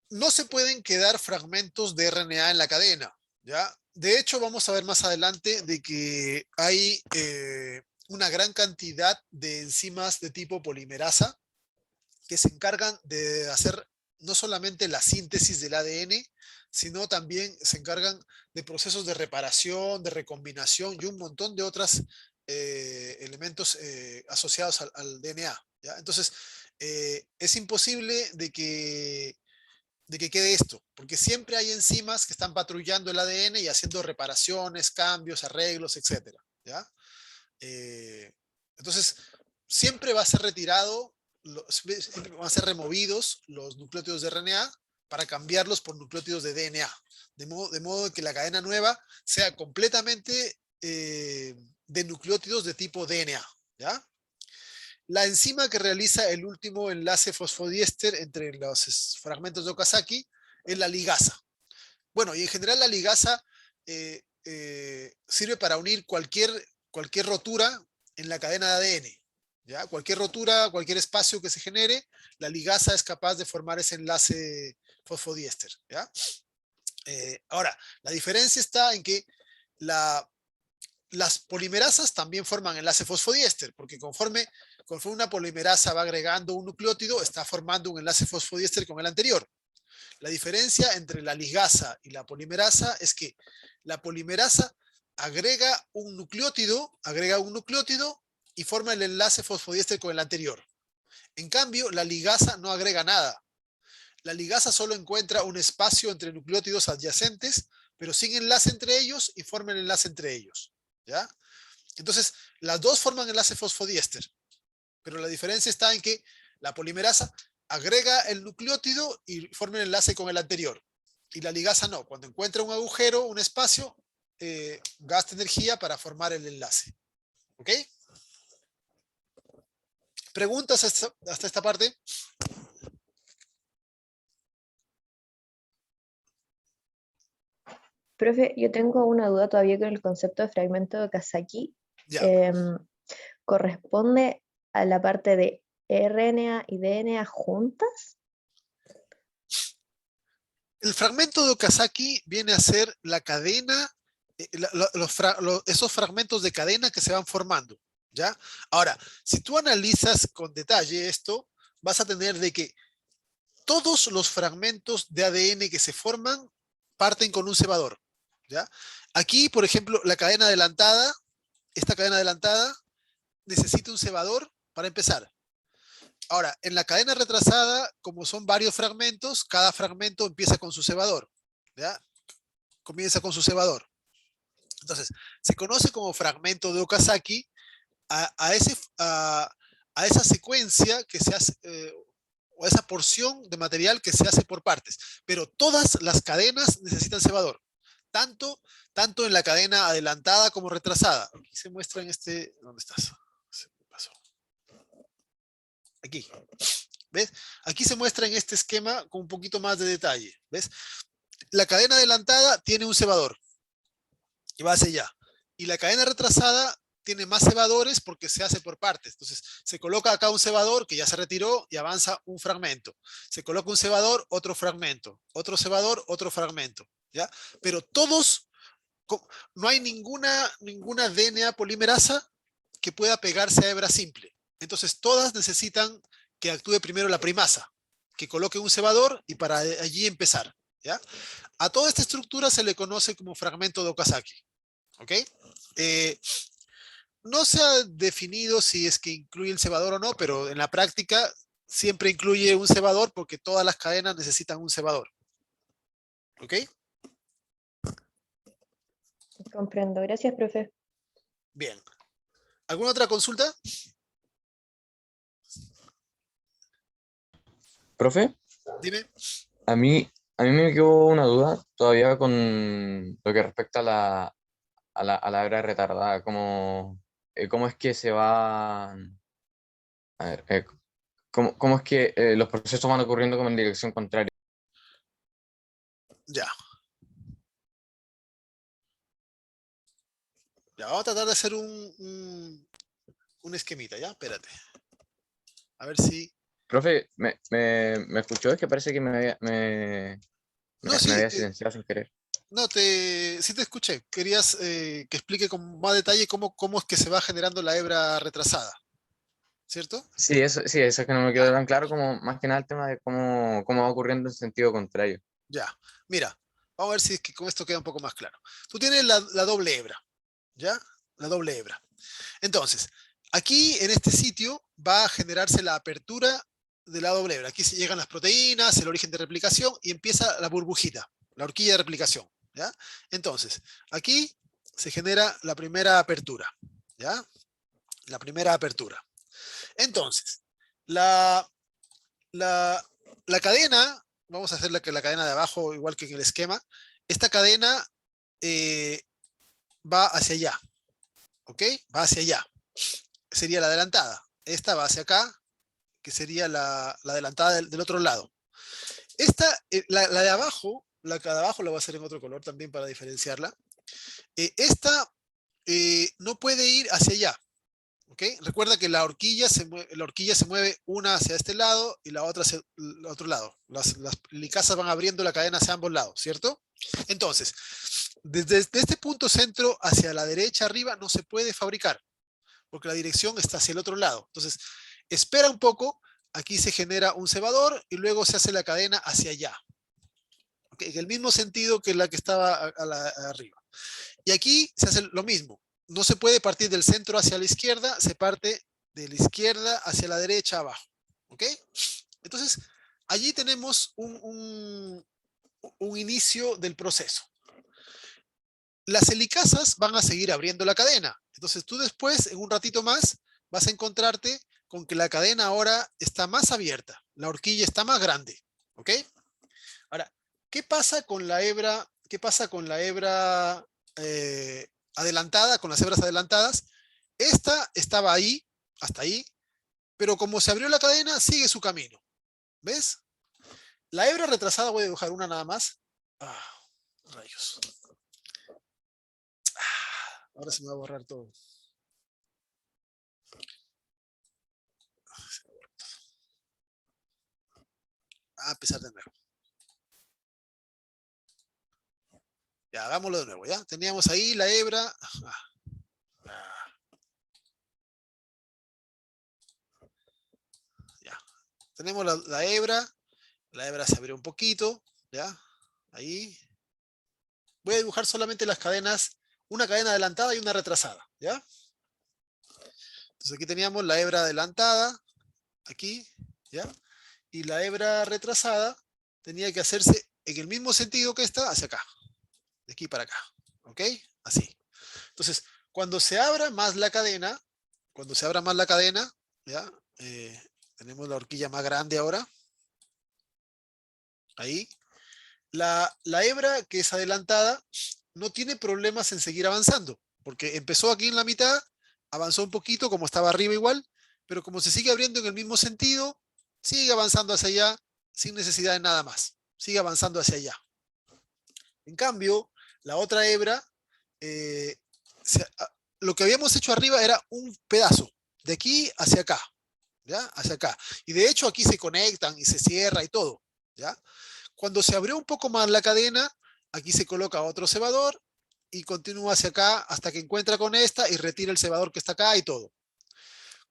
No se pueden quedar fragmentos de RNA en la cadena. ¿Ya? De hecho, vamos a ver más adelante de que hay una gran cantidad de enzimas de tipo polimerasa que se encargan de hacer no solamente la síntesis del ADN, sino también se encargan de procesos de reparación, de recombinación y un montón de otras elementos asociados al DNA, ¿ya? Entonces, es imposible de que quede esto, porque siempre hay enzimas que están patrullando el ADN y haciendo reparaciones, cambios, arreglos, etcétera, ¿ya? Eh, entonces, siempre va a ser retirado, siempre van a ser removidos los nucleótidos de RNA para cambiarlos por nucleótidos de DNA, de modo que la cadena nueva sea completamente de nucleótidos de tipo DNA, ¿ya? La enzima que realiza el último enlace fosfodiéster entre los fragmentos de Okazaki es la ligasa. Bueno, y en general la ligasa sirve para unir cualquier rotura en la cadena de ADN. ¿Ya? Cualquier rotura, cualquier espacio que se genere, la ligasa es capaz de formar ese enlace fosfodiéster. ¿Ya? Ahora, la diferencia está en que las polimerasas también forman enlace fosfodiéster, porque conforme una polimerasa va agregando un nucleótido, está formando un enlace fosfodiéster con el anterior. La diferencia entre la ligasa y la polimerasa es que la polimerasa agrega un nucleótido y forma el enlace fosfodiéster con el anterior. En cambio, la ligasa no agrega nada. La ligasa solo encuentra un espacio entre nucleótidos adyacentes, pero sin enlace entre ellos y forma el enlace entre ellos. ¿Ya? Entonces, las dos forman enlace fosfodiéster, pero la diferencia está en que la polimerasa agrega el nucleótido y forma el enlace con el anterior. Y la ligasa no. Cuando encuentra un agujero, un espacio, gasta energía para formar el enlace. ¿Ok? ¿Preguntas hasta esta parte? Profe, yo tengo una duda todavía con el concepto de fragmento de Okazaki. Ya. ¿Corresponde a la parte de RNA y DNA juntas? El fragmento de Okazaki viene a ser la cadena, esos fragmentos de cadena que se van formando. ¿Ya? Ahora, si tú analizas con detalle esto, vas a tener de que todos los fragmentos de ADN que se forman parten con un cebador. ¿Ya? Aquí, por ejemplo, la cadena adelantada, esta cadena adelantada necesita un cebador para empezar. Ahora, en la cadena retrasada, como son varios fragmentos, cada fragmento empieza con su cebador. ¿Ya? Comienza con su cebador. Entonces, se conoce como fragmento de Okazaki a esa secuencia que se hace, o esa porción de material que se hace por partes. Pero todas las cadenas necesitan cebador. Tanto en la cadena adelantada como retrasada. Aquí se muestra en este... ¿Dónde estás? Se me pasó. Aquí. ¿Ves? Aquí se muestra en este esquema con un poquito más de detalle. ¿Ves? La cadena adelantada tiene un cebador. Y va hacia allá. Y la cadena retrasada tiene más cebadores porque se hace por partes. Entonces, se coloca acá un cebador que ya se retiró y avanza un fragmento. Se coloca un cebador, otro fragmento. Otro cebador, otro fragmento. ¿Ya? Pero todos, no hay ninguna DNA polimerasa que pueda pegarse a hebra simple. Entonces, todas necesitan que actúe primero la primasa, que coloque un cebador y para allí empezar. ¿Ya? A toda esta estructura se le conoce como fragmento de Okazaki. ¿Ok? No se ha definido si es que incluye el cebador o no, pero en la práctica siempre incluye un cebador porque todas las cadenas necesitan un cebador. ¿Ok? Comprendo. Gracias, profe. Bien. ¿Alguna otra consulta? Profe, Dime. a mí me quedó una duda todavía con lo que respecta a la hebra retardada, cómo es que se va, a ver, cómo es que los procesos van ocurriendo como en dirección contraria. Ya. Ya, vamos a tratar de hacer un esquemita, ¿ya? Espérate. A ver si... Profe, ¿me escuchó? Es que parece que me No, sí, había silenciado sin querer. no, sí te escuché. Querías que explique con más detalle cómo es que se va generando la hebra retrasada, ¿cierto? Sí, eso es que no me Ya, quedó tan claro como más que nada el tema de cómo va ocurriendo en sentido contrario. ya. Mira, vamos a ver si es que con esto queda un poco más claro. Tú tienes la doble hebra, ¿ya? la doble hebra. Entonces, aquí en este sitio va a generarse la apertura de la doble hebra. Aquí se llegan las proteínas, el origen de replicación y empieza la burbujita, la horquilla de replicación, ¿ya? Entonces, aquí se genera la primera apertura, ¿ya? La primera apertura. Entonces, la, la, la cadena, vamos a hacer la cadena de abajo, igual que en el esquema. Esta cadena va hacia allá, ¿ok? Va hacia allá. Sería la adelantada. Esta va hacia acá, que sería la adelantada del otro lado. Esta, la de abajo, la de abajo la voy a hacer en otro color también para diferenciarla. Esta no puede ir hacia allá. ¿Okay? Recuerda que la horquilla se mueve una hacia este lado y la otra hacia el otro lado. Las licasas van abriendo la cadena hacia ambos lados, ¿cierto? Entonces, desde este punto centro hacia la derecha arriba no se puede fabricar, porque la dirección está hacia el otro lado. Entonces, espera un poco, aquí se genera un cebador y luego se hace la cadena hacia allá. ¿Okay? En el mismo sentido que la que estaba arriba. Y aquí se hace lo mismo. No se puede partir del centro hacia la izquierda, se parte de la izquierda hacia la derecha abajo. ¿Ok? Entonces, allí tenemos un inicio del proceso. Las helicasas van a seguir abriendo la cadena. Entonces, tú después, en un ratito más, vas a encontrarte con que la cadena ahora está más abierta. La horquilla está más grande. ¿Ok? Ahora, ¿qué pasa con la hebra? ¿Qué pasa con la hebra adelantada, con las hebras adelantadas? Esta estaba ahí, hasta ahí, pero como se abrió la cadena, sigue su camino. ¿Ves? La hebra retrasada, voy a dibujar una nada más. Rayos. Ahora se me va a borrar todo. A empezar de nuevo. Ya, hagámoslo de nuevo, ¿ya? Teníamos ahí la hebra. Ya. Tenemos la hebra. La hebra se abrió un poquito, ¿ya? Ahí. Voy a dibujar solamente las cadenas, una cadena adelantada y una retrasada, ¿ya? Entonces aquí teníamos la hebra adelantada, aquí, ¿ya? Y la hebra retrasada tenía que hacerse en el mismo sentido que esta, hacia acá, de aquí para acá, ¿ok? Así. Entonces, cuando se abra más la cadena, ¿ya? Tenemos la horquilla más grande ahora, ahí. La hebra que es adelantada no tiene problemas en seguir avanzando, porque empezó aquí en la mitad, avanzó un poquito como estaba arriba igual, pero como se sigue abriendo en el mismo sentido, sigue avanzando hacia allá sin necesidad de nada más, sigue avanzando hacia allá. En cambio, la otra hebra, eh, lo que habíamos hecho arriba era un pedazo, de aquí hacia acá, ¿ya? Hacia acá. Y de hecho aquí se conectan y se cierra y todo, ¿ya? Cuando se abrió un poco más la cadena, aquí se coloca otro cebador y continúa hacia acá hasta que encuentra con esta y retira el cebador que está acá y todo.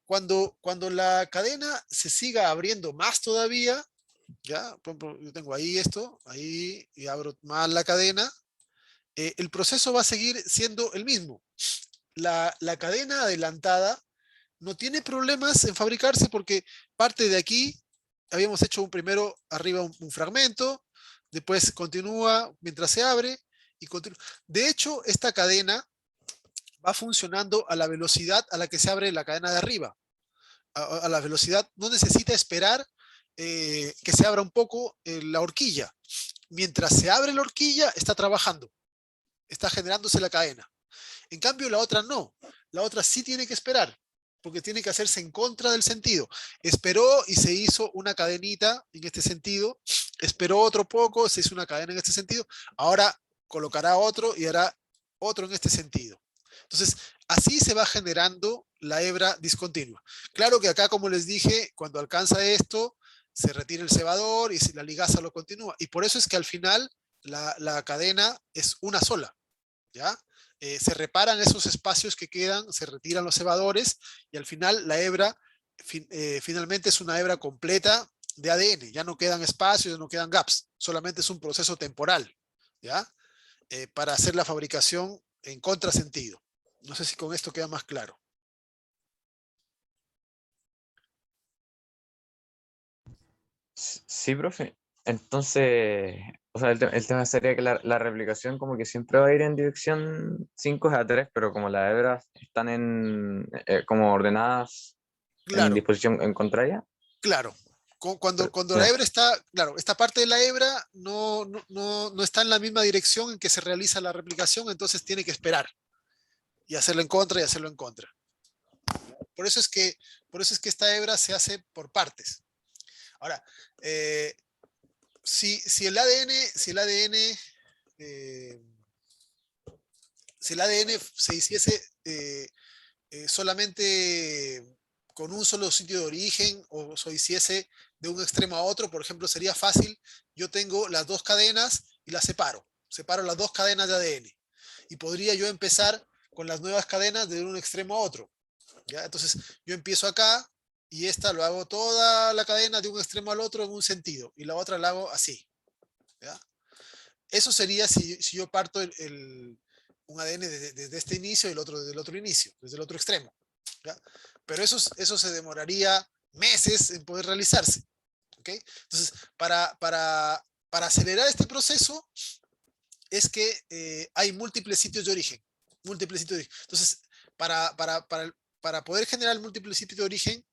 Cuando la cadena se siga abriendo más todavía, ya, por ejemplo, yo tengo ahí esto, ahí y abro más la cadena, el proceso va a seguir siendo el mismo. La cadena adelantada no tiene problemas en fabricarse porque parte de aquí, habíamos hecho primero arriba un fragmento, después continúa mientras se abre y continúa. De hecho, esta cadena va funcionando a la velocidad a la que se abre la cadena de arriba. A la velocidad, no necesita esperar que se abra un poco la horquilla. Mientras se abre la horquilla, está trabajando, está generándose la cadena. En cambio, la otra no. La otra sí tiene que esperar, porque tiene que hacerse en contra del sentido. Esperó y se hizo una cadenita en este sentido. Esperó otro poco, se hizo una cadena en este sentido. Ahora colocará otro y hará otro en este sentido. Entonces, así se va generando la hebra discontinua. Claro que acá, como les dije, cuando alcanza esto, se retira el cebador y la ligaza lo continúa. Y por eso es que al final la cadena es una sola, ¿ya? Se reparan esos espacios que quedan, se retiran los cebadores y al final la hebra finalmente es una hebra completa de ADN. Ya no quedan espacios, ya no quedan gaps, solamente es un proceso temporal, ¿ya? Para hacer la fabricación en contrasentido. No sé si con esto queda más claro. Sí, profe. Entonces, o sea, el tema sería que la replicación como que siempre va a ir en dirección 5 a 3, pero como las hebras están como ordenadas en Claro, disposición en contraria. claro. Cuando la Ya, hebra está, claro, esta parte de la hebra no está en la misma dirección en que se realiza la replicación, entonces tiene que esperar y hacerlo en contra y hacerlo en contra. Por eso es que, por eso es que esta hebra se hace por partes. Ahora, eh, si el ADN, si el ADN, eh, si el ADN se hiciese solamente con un solo sitio de origen o se hiciese de un extremo a otro, por ejemplo, sería fácil. Yo tengo las dos cadenas y las separo. Separo las dos cadenas de ADN. Y podría yo empezar con las nuevas cadenas de un extremo a otro. ¿Ya? Entonces, yo empiezo acá y esta lo hago toda la cadena de un extremo al otro en un sentido y la otra la hago así. ¿Ya? Eso sería si yo parto un ADN desde este inicio y el otro desde el otro inicio, desde el otro extremo. ¿Ya? Pero eso se demoraría meses en poder realizarse. ¿Okay? Entonces, para acelerar este proceso es que hay múltiples sitios de origen. Múltiples sitios de origen. Entonces, para poder generar múltiples sitios de origen,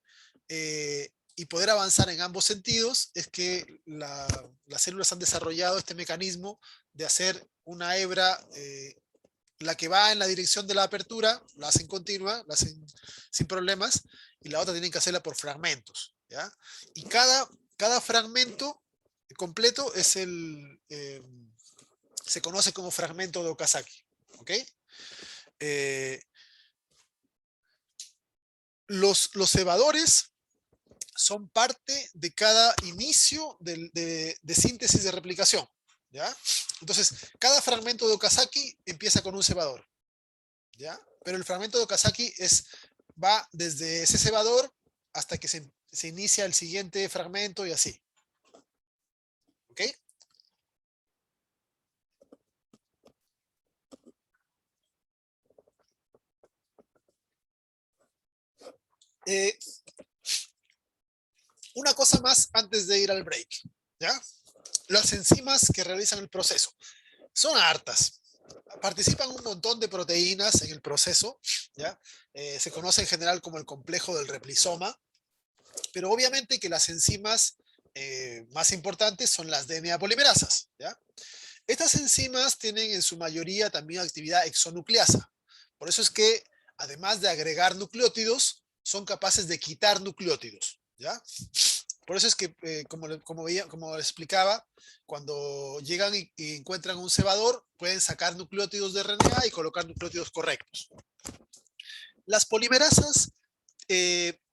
y poder avanzar en ambos sentidos es que las células han desarrollado este mecanismo de hacer una hebra, la que va en la dirección de la apertura, la hacen continua, la hacen sin problemas, y la otra tienen que hacerla por fragmentos. ¿Ya? Y cada fragmento completo se conoce como fragmento de Okazaki. ¿Ok? Eh, los cebadores son parte de cada inicio de síntesis de replicación. ¿Ya? Entonces, cada fragmento de Okazaki empieza con un cebador. ¿Ya? Pero el fragmento de Okazaki va desde ese cebador hasta que se inicia el siguiente fragmento y así. ¿Ok? Eh, una cosa más antes de ir al break. ¿Ya? Las enzimas que realizan el proceso son hartas. Participan un montón de proteínas en el proceso. ¿Ya? Se conoce en general como el complejo del replisoma, pero obviamente que las enzimas más importantes son las DNA polimerasas. ¿Ya? Estas enzimas tienen en su mayoría también actividad exonucleasa. Por eso es que, además de agregar nucleótidos, son capaces de quitar nucleótidos. ¿Ya? Por eso es que, como les explicaba, cuando llegan y encuentran un cebador, pueden sacar nucleótidos de RNA y colocar nucleótidos correctos. Las polimerasas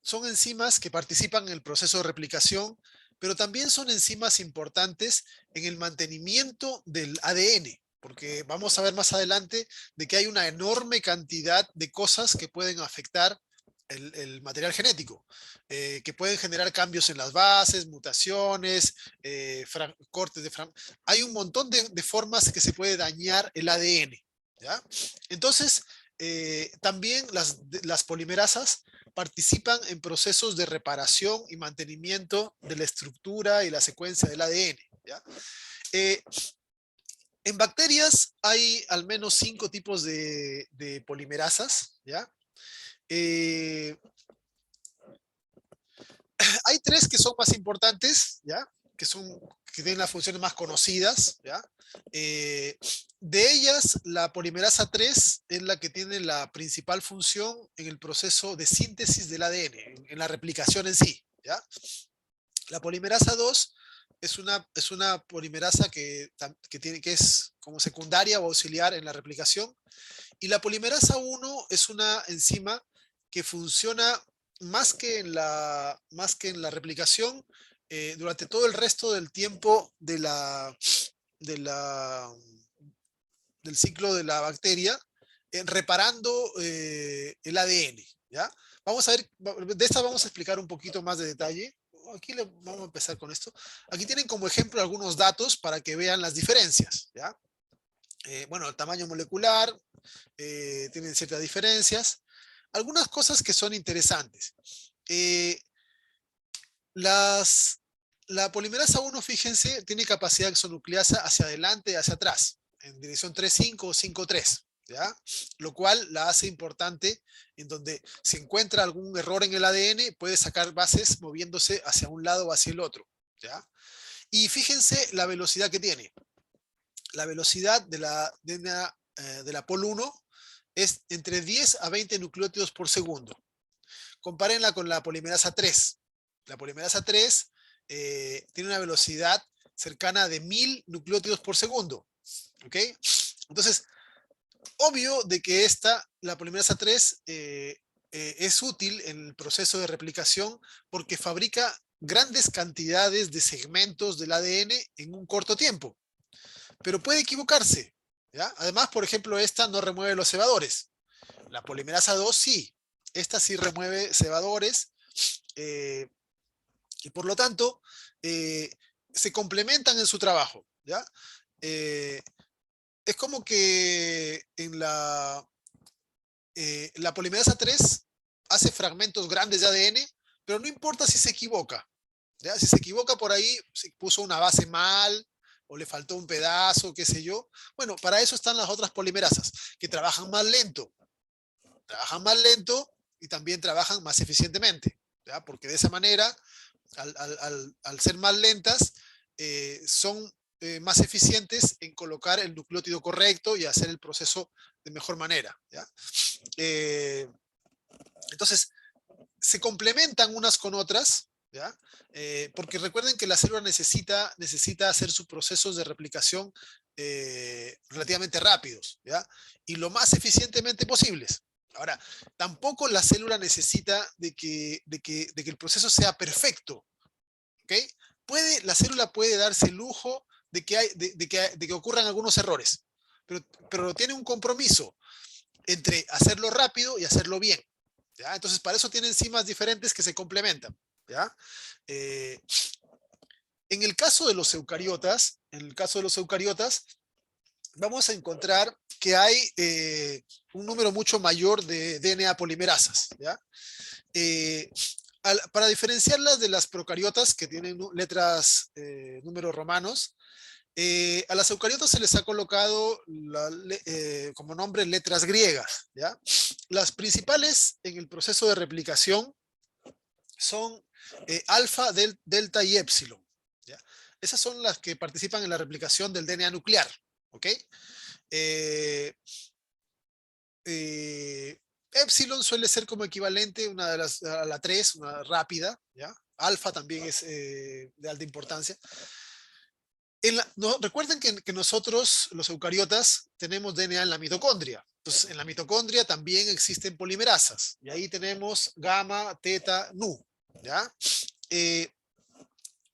son enzimas que participan en el proceso de replicación, pero también son enzimas importantes en el mantenimiento del ADN, porque vamos a ver más adelante de que hay una enorme cantidad de cosas que pueden afectar el material genético, que pueden generar cambios en las bases, mutaciones, cortes de hay un montón de formas que se puede dañar el ADN. ¿Ya? Entonces, también las polimerasas participan en procesos de reparación y mantenimiento de la estructura y la secuencia del ADN. ¿Ya? Eh, en bacterias hay al menos 5 tipos de polimerasas. ¿Ya? Eh, hay 3 que son más importantes, ¿ya? Que tienen las funciones más conocidas. ¿Ya? De ellas, la polimerasa 3 es la que tiene la principal función en el proceso de síntesis del ADN, en la replicación en sí. ¿Ya? La polimerasa 2 es una polimerasa que es como secundaria o auxiliar en la replicación. Y la polimerasa 1 es una enzima que funciona más que en la replicación durante todo el resto del tiempo de la, del ciclo de la bacteria, reparando el ADN. ¿Ya? Vamos a ver, de esta vamos a explicar un poquito más de detalle. Aquí vamos a empezar con esto. Aquí tienen como ejemplo algunos datos para que vean las diferencias. ¿Ya? Bueno, el tamaño molecular, tienen ciertas diferencias. Algunas cosas que son interesantes. La polimerasa 1, fíjense, tiene capacidad exonucleasa hacia adelante y hacia atrás, en dirección 3,5 o 5,3, ¿ya? Lo cual la hace importante en donde si encuentra algún error en el ADN, puede sacar bases moviéndose hacia un lado o hacia el otro, ¿ya? Y fíjense la velocidad que tiene. La velocidad de la DNA de la Pol 1 es entre 10 a 20 nucleótidos por segundo. Compárenla con la polimerasa 3. La polimerasa 3 tiene una velocidad cercana de 1000 nucleótidos por segundo. ¿Ok? Entonces, obvio de que la polimerasa 3 es útil en el proceso de replicación porque fabrica grandes cantidades de segmentos del ADN en un corto tiempo. Pero puede equivocarse, ¿ya? Además, por ejemplo, esta no remueve los cebadores. La polimerasa 2 sí. Esta sí remueve cebadores. Y por lo tanto, se complementan en su trabajo, ¿ya? Es como que en la polimerasa 3 hace fragmentos grandes de ADN, pero no importa si se equivoca, ¿ya? Si se equivoca por ahí, si puso una base mal, o le faltó un pedazo, qué sé yo. Bueno, para eso están las otras polimerasas, que trabajan más lento. Trabajan más lento y también trabajan más eficientemente, ¿ya? Porque de esa manera, al ser más lentas, son más eficientes en colocar el nucleótido correcto y hacer el proceso de mejor manera, ¿ya? Entonces, se complementan unas con otras, ¿ya? Porque recuerden que la célula necesita hacer sus procesos de replicación relativamente rápidos, ¿ya? Y lo más eficientemente posibles. Ahora, tampoco la célula necesita de que el proceso sea perfecto, ¿ok? La célula puede darse el lujo de que ocurran algunos errores, pero tiene un compromiso entre hacerlo rápido y hacerlo bien, ¿ya? Entonces, para eso tiene enzimas diferentes que se complementan, ¿ya? En el caso de los eucariotas, vamos a encontrar que hay un número mucho mayor de DNA polimerasas, ¿ya? Para diferenciarlas de las procariotas que tienen letras, números romanos, a las eucariotas se les ha colocado como nombre letras griegas, ¿ya? Las principales en el proceso de replicación son alfa, delta y épsilon, ¿ya? Esas son las que participan en la replicación del DNA nuclear, ¿ok? Epsilon suele ser como equivalente a la 3, una rápida, ¿ya? Alfa también es de alta importancia. Recuerden que nosotros, los eucariotas, tenemos DNA en la mitocondria. Entonces, en la mitocondria también existen polimerasas. Y ahí tenemos gamma, teta, nu, ¿ya?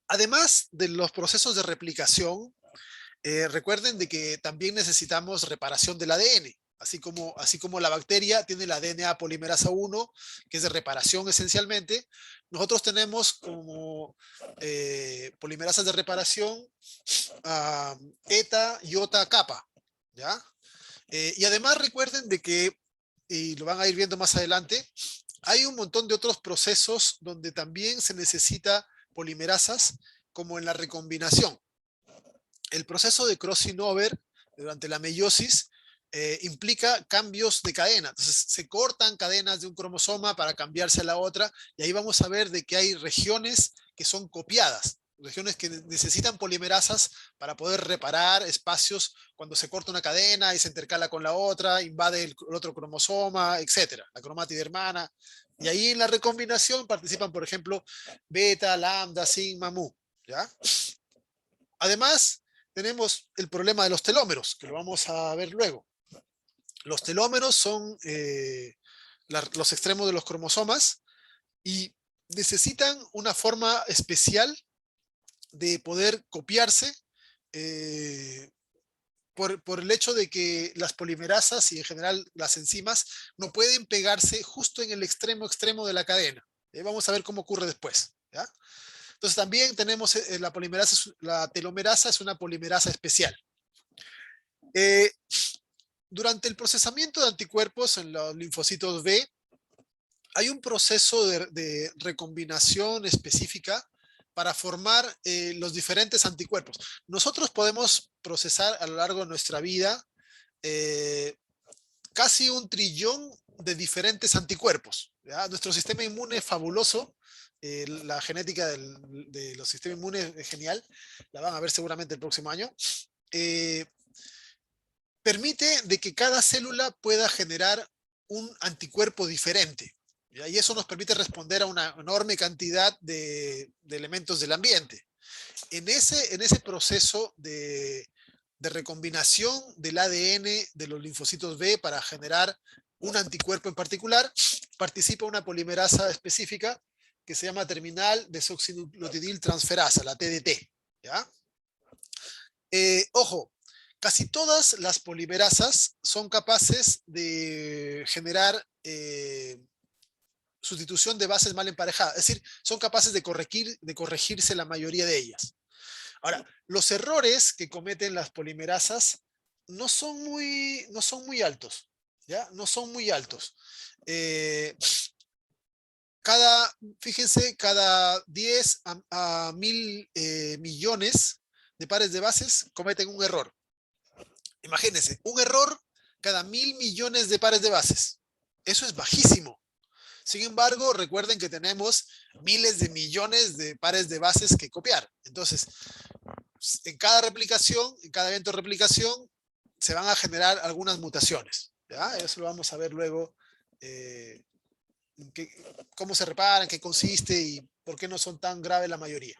Además de los procesos de replicación, recuerden de que también necesitamos reparación del ADN. Así como la bacteria tiene la DNA polimerasa 1, que es de reparación esencialmente, nosotros tenemos como polimerasas de reparación eta, iota, kappa, ¿ya? Y además recuerden de que, y lo van a ir viendo más adelante, hay un montón de otros procesos donde también se necesita polimerasas, como en la recombinación. El proceso de crossing over durante la meiosis implica cambios de cadena. Entonces, se cortan cadenas de un cromosoma para cambiarse a la otra, y ahí vamos a ver de que hay regiones que son copiadas, regiones que necesitan polimerasas para poder reparar espacios cuando se corta una cadena y se intercala con la otra, invade el otro cromosoma, etcétera, la cromátide hermana. Y ahí en la recombinación participan, por ejemplo, beta, lambda, sigma, mu, ¿ya? Además, tenemos el problema de los telómeros, que lo vamos a ver luego. Los telómeros son los extremos de los cromosomas y necesitan una forma especial de poder copiarse por el hecho de que las polimerasas y en general las enzimas no pueden pegarse justo en el extremo de la cadena. Vamos a ver cómo ocurre después, ¿ya? Entonces también tenemos la telomerasa es una polimerasa especial. durante el procesamiento de anticuerpos en los linfocitos B, hay un proceso de recombinación específica para formar los diferentes anticuerpos. Nosotros podemos procesar a lo largo de nuestra vida casi 1 trillón de diferentes anticuerpos, ¿ya? Nuestro sistema inmune es fabuloso. La genética de los sistemas inmunes es genial. La van a ver seguramente el próximo año. Permite de que cada célula pueda generar un anticuerpo diferente, ¿ya? Y eso nos permite responder a una enorme cantidad de elementos del ambiente. En ese proceso de recombinación del ADN de los linfocitos B para generar un anticuerpo en particular, participa una polimerasa específica que se llama terminal desoxinucleotidil transferasa, la TDT, ¿ya? Ojo, casi todas las polimerasas son capaces de generar sustitución de bases mal emparejadas, es decir, son capaces de corregirse la mayoría de ellas. Ahora, los errores que cometen las polimerasas no son muy altos, ¿ya? No son muy altos. Fíjense, cada 10 a 1000 millones de pares de bases cometen un error. Imagínense, un error cada 1000 millones de pares de bases. Eso es bajísimo. Sin embargo, recuerden que tenemos miles de millones de pares de bases que copiar. Entonces, en cada replicación, en cada evento de replicación, se van a generar algunas mutaciones, ¿ya? Eso lo vamos a ver luego, cómo se reparan, qué consiste y por qué no son tan graves la mayoría.